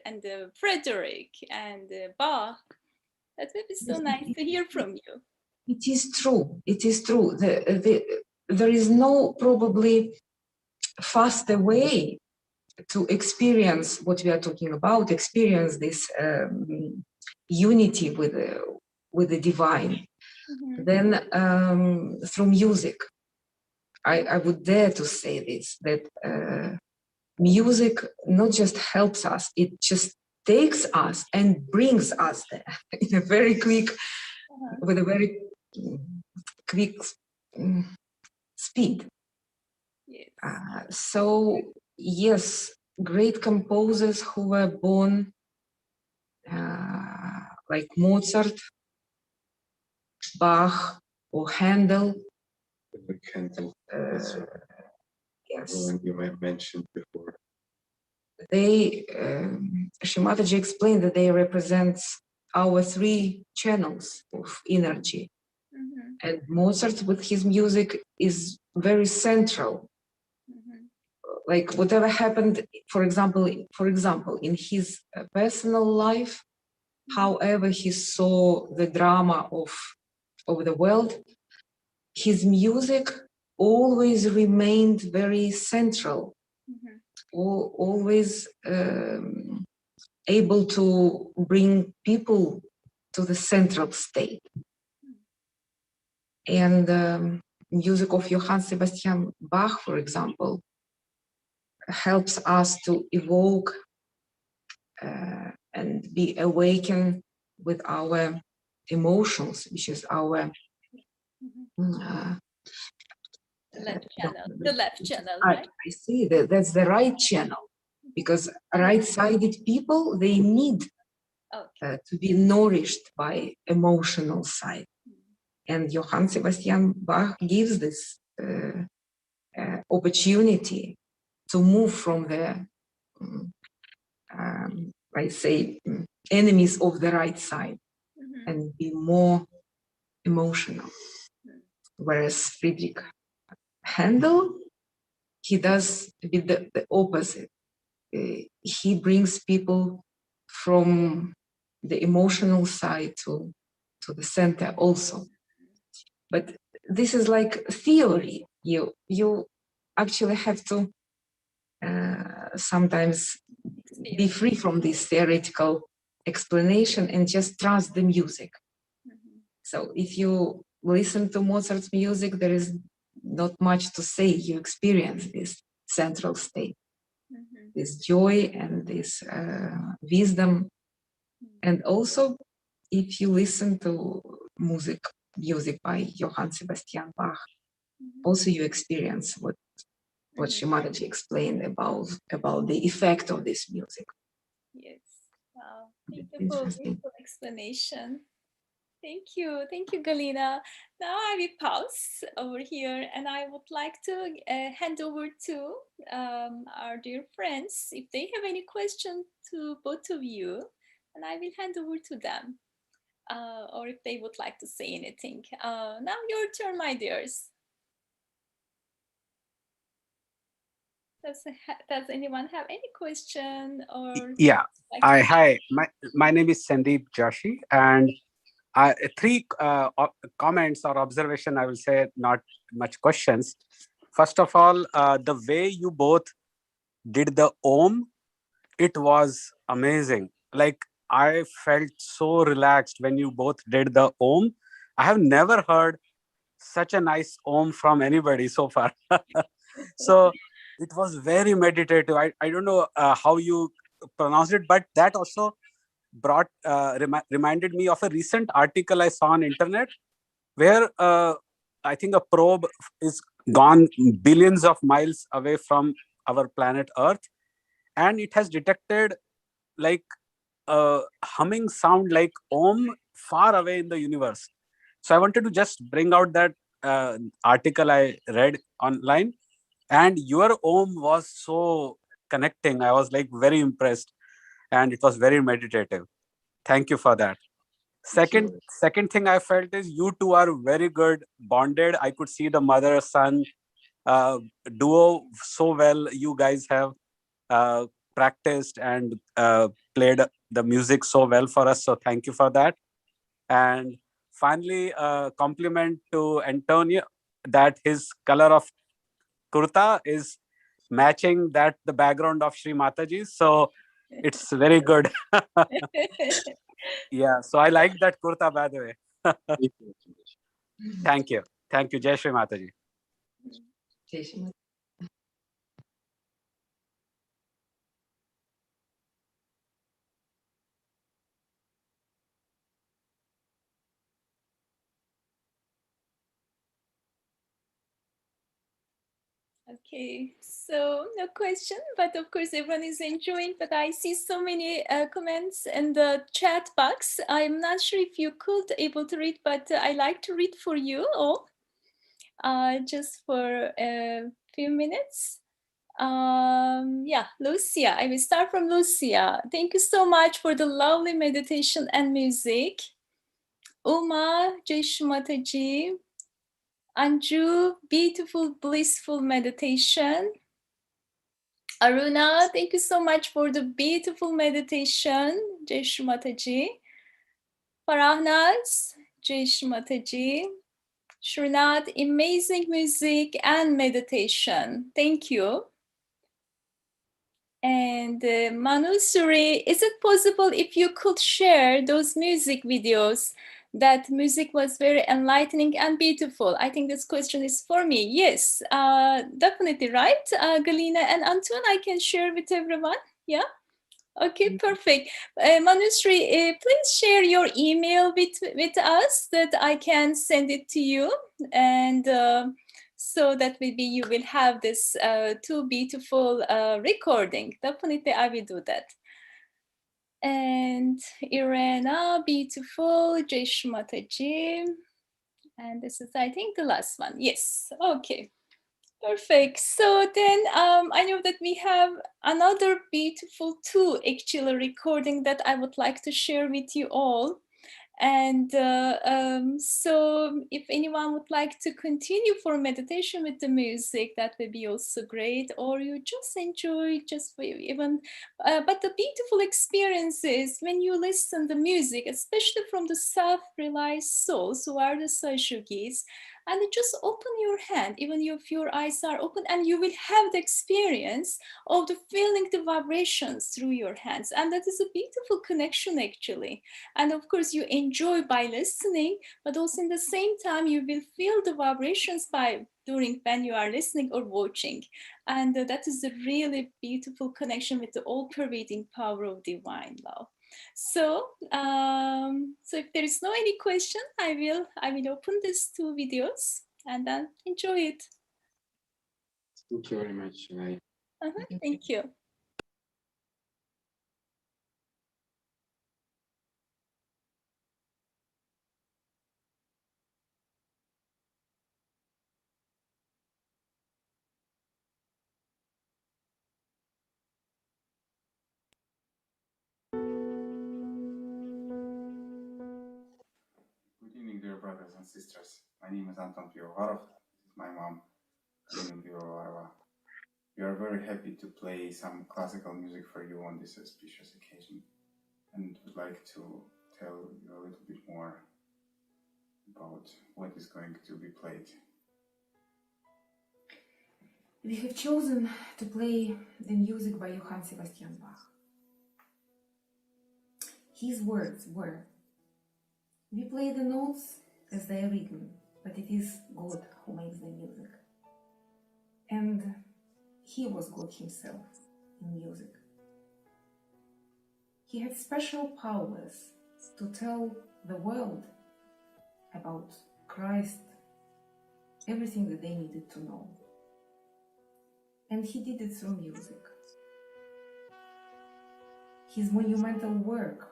and Frederick and Bach. That would be so nice to hear from you. It is true. It is true. There is no probably faster way to experience what we are talking about, experience this unity with the divine, than through music. I would dare to say this, that music not just helps us, it just takes us and brings us there in a very quick, with a very quick speed. Yes. So yes, great composers who were born like Mozart, Bach, or Handel. Handel, Yes. you mentioned before. They, Shimataji explained that they represent our three channels of energy. And Mozart with his music is very central. Like whatever happened, for example, in his personal life, however he saw the drama of the world, his music always remained very central, always able to bring people to the central state. And music of Johann Sebastian Bach, for example, helps us to evoke and be awakened with our emotions, which is our the left channel, right? I see that that's the right channel, because right-sided people, they need to be nourished by emotional side. And Johann Sebastian Bach gives this opportunity to move from the, I say, enemies of the right side and be more emotional. Whereas Friedrich Handel, he does a bit the opposite. He brings people from the emotional side to the center also. But this is like theory. You actually have to sometimes be free from this theoretical explanation and just trust the music. So if you listen to Mozart's music, there is not much to say. You experience this central state, this joy and this wisdom. And also, if you listen to music by Johann Sebastian Bach, also you experience what Shimataji explained about the effect of this music. Yes. Wow. Beautiful explanation. Thank you, Galina. Now I will pause over here, and I would like to hand over to our dear friends if they have any question to both of you, and I will hand over to them, or if they would like to say anything. Now your turn, my dears. Does anyone have any question or? Yeah. Hi. My name is Sandeep Joshi, and three comments or observation. I will say, not much questions. First of all, the way you both did the Om, it was amazing. Like I felt so relaxed when you both did the Om. I have never heard such a nice Om from anybody so far. So it was very meditative. I don't know how you pronounce it, but that also brought reminded me of a recent article I saw on internet where I think a probe is gone billions of miles away from our planet Earth, and it has detected like a humming sound like Om far away in the universe. So I wanted to just bring out that article I read online, and your Om was so connecting. I was like very impressed, and it was very meditative. Thank you for that. Second thing I felt is you two are very good bonded. I could see the mother son duo so well. You guys have practiced and played the music so well for us. So thank you for that. And finally, compliment to Antonio that his color of kurta is matching that the background of Sri Mataji. So it's very good. Yeah. So I like that kurta, by the way. Thank you. Thank you. Jai Shri Mataji. Jai Shri Mataji. Okay, so no question, but of course everyone is enjoying, but I see so many comments in the chat box. I'm not sure if you could able to read, but I like to read for you all, just for a few minutes. Yeah, Lucia, I will start from Lucia. Thank you so much for the lovely meditation and music. Uma, Jai Shri Mataji. Anju, beautiful, blissful meditation. Aruna, thank you so much for the beautiful meditation. Jai Shri Mataji. Parahnaz, Jai Shri Mataji. Srinath, amazing music and meditation. Thank you. And Manusuri, is it possible if you could share those music videos? That music was very enlightening and beautiful. I think this question is for me. Yes, definitely, right? Galina and Anton, I can share with everyone. Yeah. Okay, perfect. Manusri, please share your email with us that I can send it to you. And so that maybe you will have this two beautiful recording. Definitely, I will do that. And Irena, beautiful. Jai Shri Mataji. And this is, I think, the last one. Yes, okay. Perfect. So then I know that we have another beautiful two actually recording that I would like to share with you all. And so if anyone would like to continue for meditation with the music, that would be also great. Or you just enjoy just for even, but the beautiful experience is when you listen to music, especially from the self-realized souls who are the Sahajogis, and you just open your hand, even if your eyes are open, and you will have the experience of the feeling the vibrations through your hands. And that is a beautiful connection actually. And of course you enjoy by listening, but also in the same time you will feel the vibrations by during when you are listening or watching. And that is a really beautiful connection with the all-pervading power of divine love. So, so if there is no any question, I will open these two videos and then enjoy it. Thank you very much. Thank you. Good evening, dear brothers and sisters. My name is Anton Pyvovarov. This is my mom, Galina Pyvovarova. We are very happy to play some classical music for you on this auspicious occasion, and would like to tell you a little bit more about what is going to be played. We have chosen to play the music by Johann Sebastian Bach. His words were, "We play the notes as they are written, but it is God who makes the music." And he was God himself in music. He had special powers to tell the world about Christ everything that they needed to know. And he did it through music. His monumental work,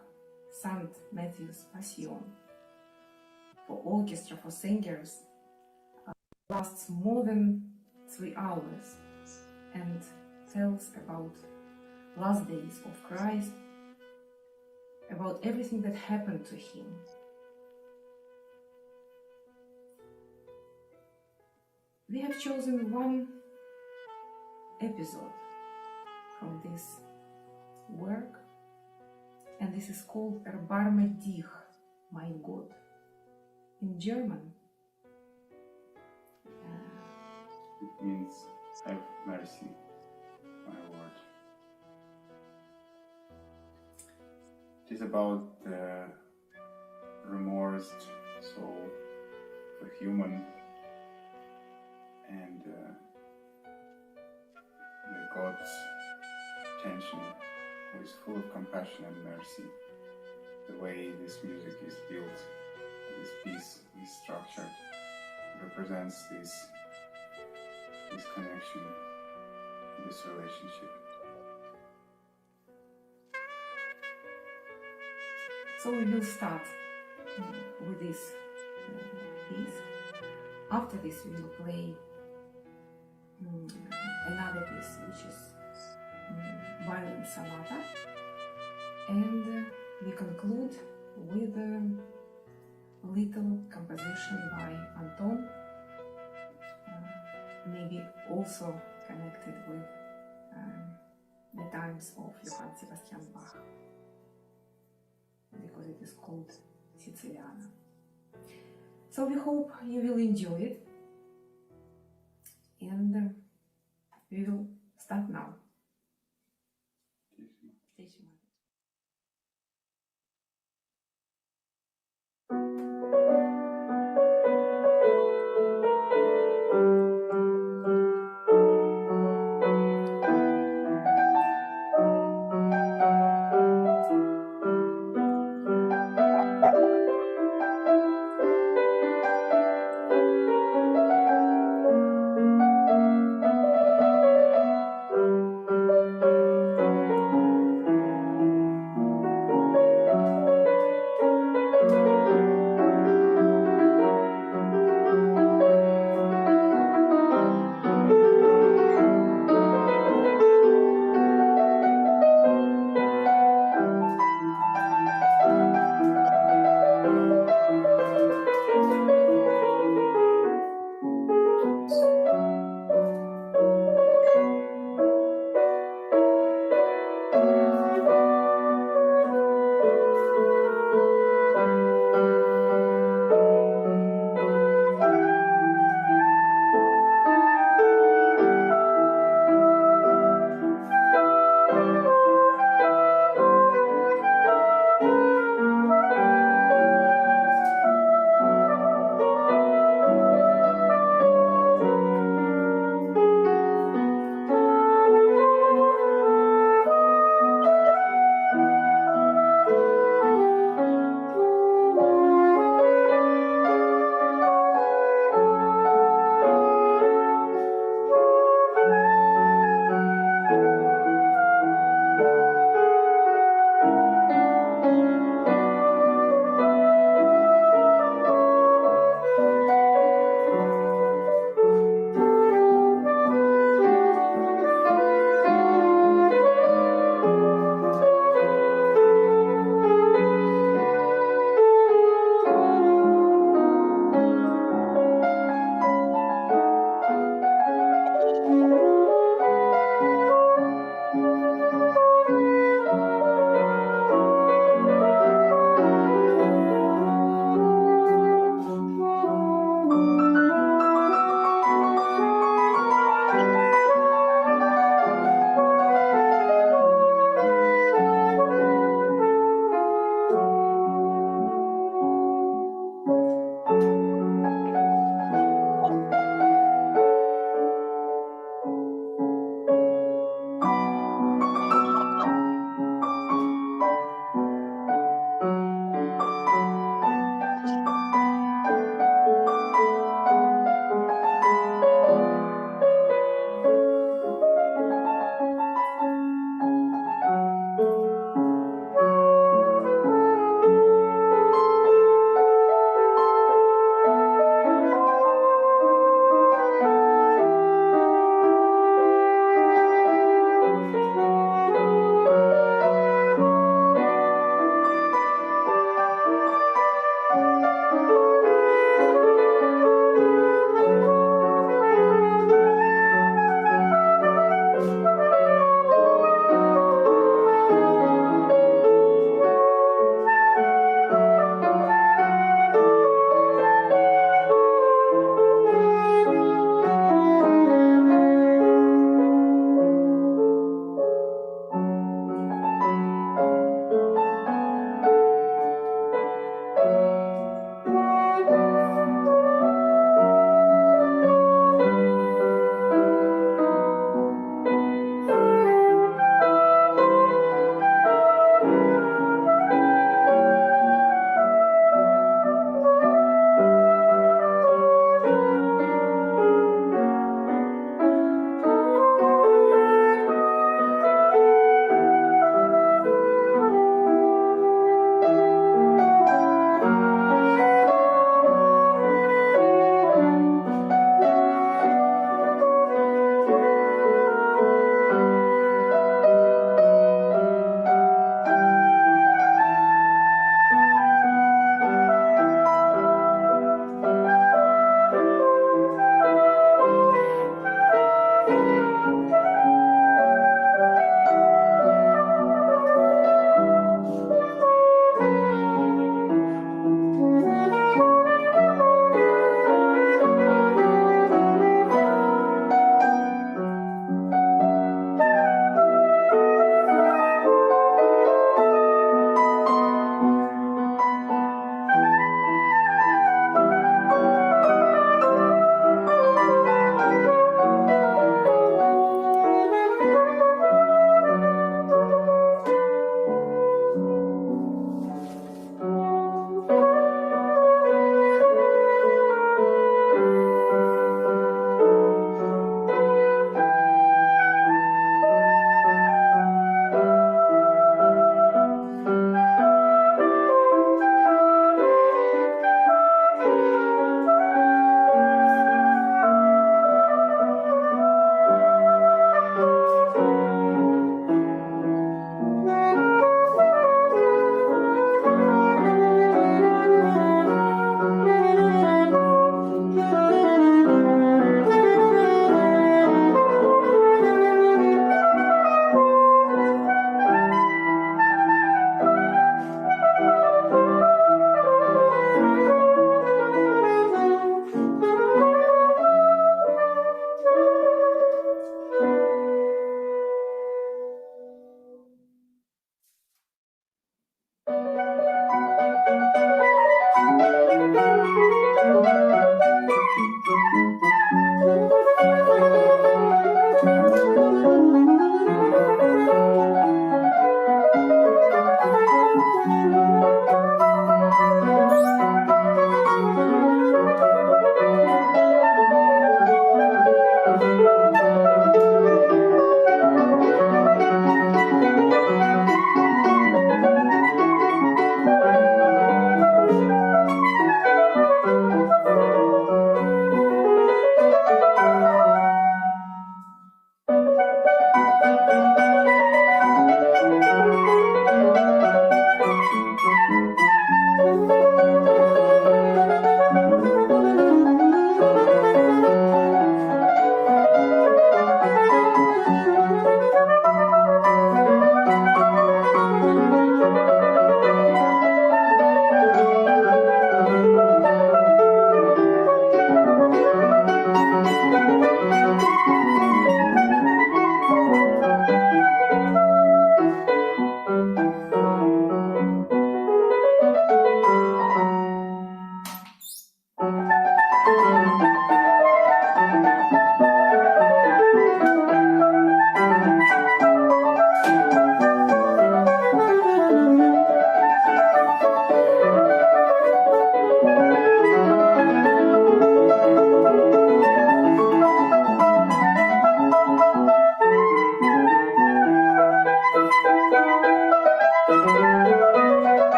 St. Matthew's Passion, for orchestra, for singers, lasts more than 3 hours and tells about last days of Christ, about everything that happened to him. We have chosen one episode from this work, and this is called Erbarme dich, mein Gott. In German, It means have mercy, my Lord. It is about the remorse soul of a human and the God's attention, who is full of compassion and mercy. The way this music is built, this piece is structured, represents this connection, this relationship. so we will start with this piece. After this we will play another piece, which is violin sonata, and we conclude with a little composition by Anton, maybe also connected with the times of Johann Sebastian Bach, because it is called Siciliana. So we hope you will enjoy it, and we will start now.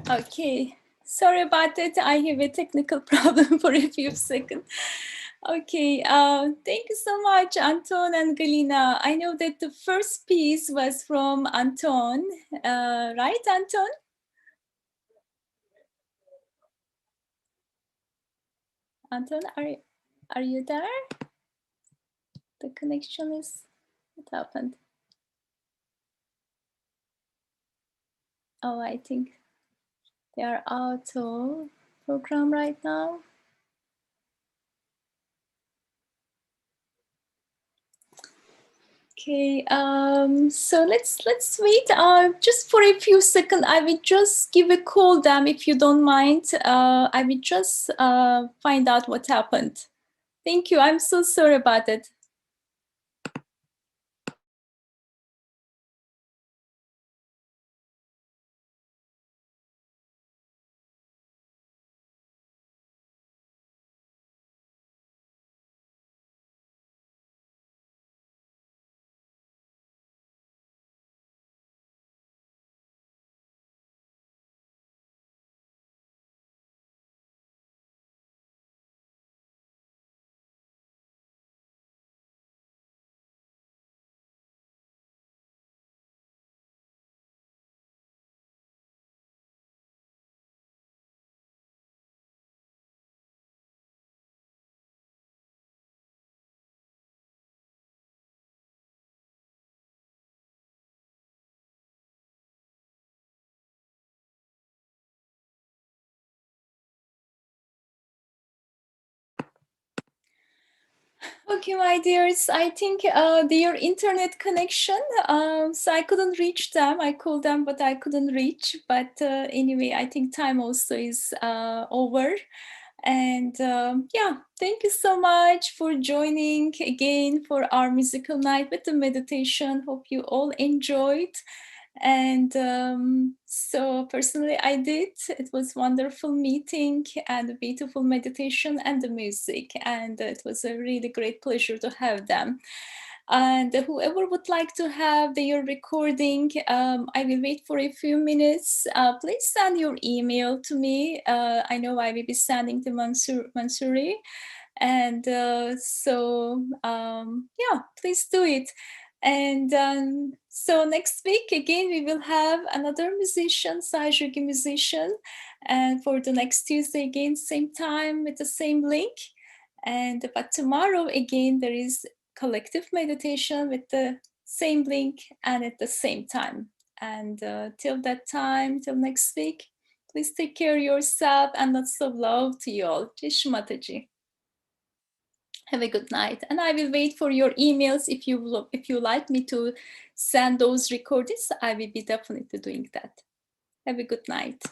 Okay, sorry about that. I have a technical problem for a few seconds. Okay, thank you so much, Anton and Galina. I know that the first piece was from Anton, right, Anton? Anton, are you there? The connection is, what happened? Oh, I think they are out of program right now. Okay, so let's wait just for a few seconds. I will just give a call them if you don't mind. I will just find out what happened. Thank you. I'm so sorry about it. Okay, my dears, I think their internet connection, so I couldn't reach them. I called them, but I couldn't reach. But anyway, I think time also is over. And yeah, thank you so much for joining again for our musical night with the meditation. Hope you all enjoyed. And so personally, I did. It was wonderful meeting and a beautiful meditation and the music. And it was a really great pleasure to have them. And whoever would like to have their recording, I will wait for a few minutes. Please send your email to me. I know I will be sending to Mansouri. And so, yeah, please do it. And so next week, again, we will have another musician, Sahaja musician. And for the next Tuesday, again, same time with the same link. And but tomorrow, again, there is collective meditation with the same link and at the same time. And till that time, till next week, please take care of yourself and lots of love to you all. Jai Shri Mataji. Have a good night. And I will wait for your emails. If you like me to send those recordings, I will be definitely doing that. Have a good night.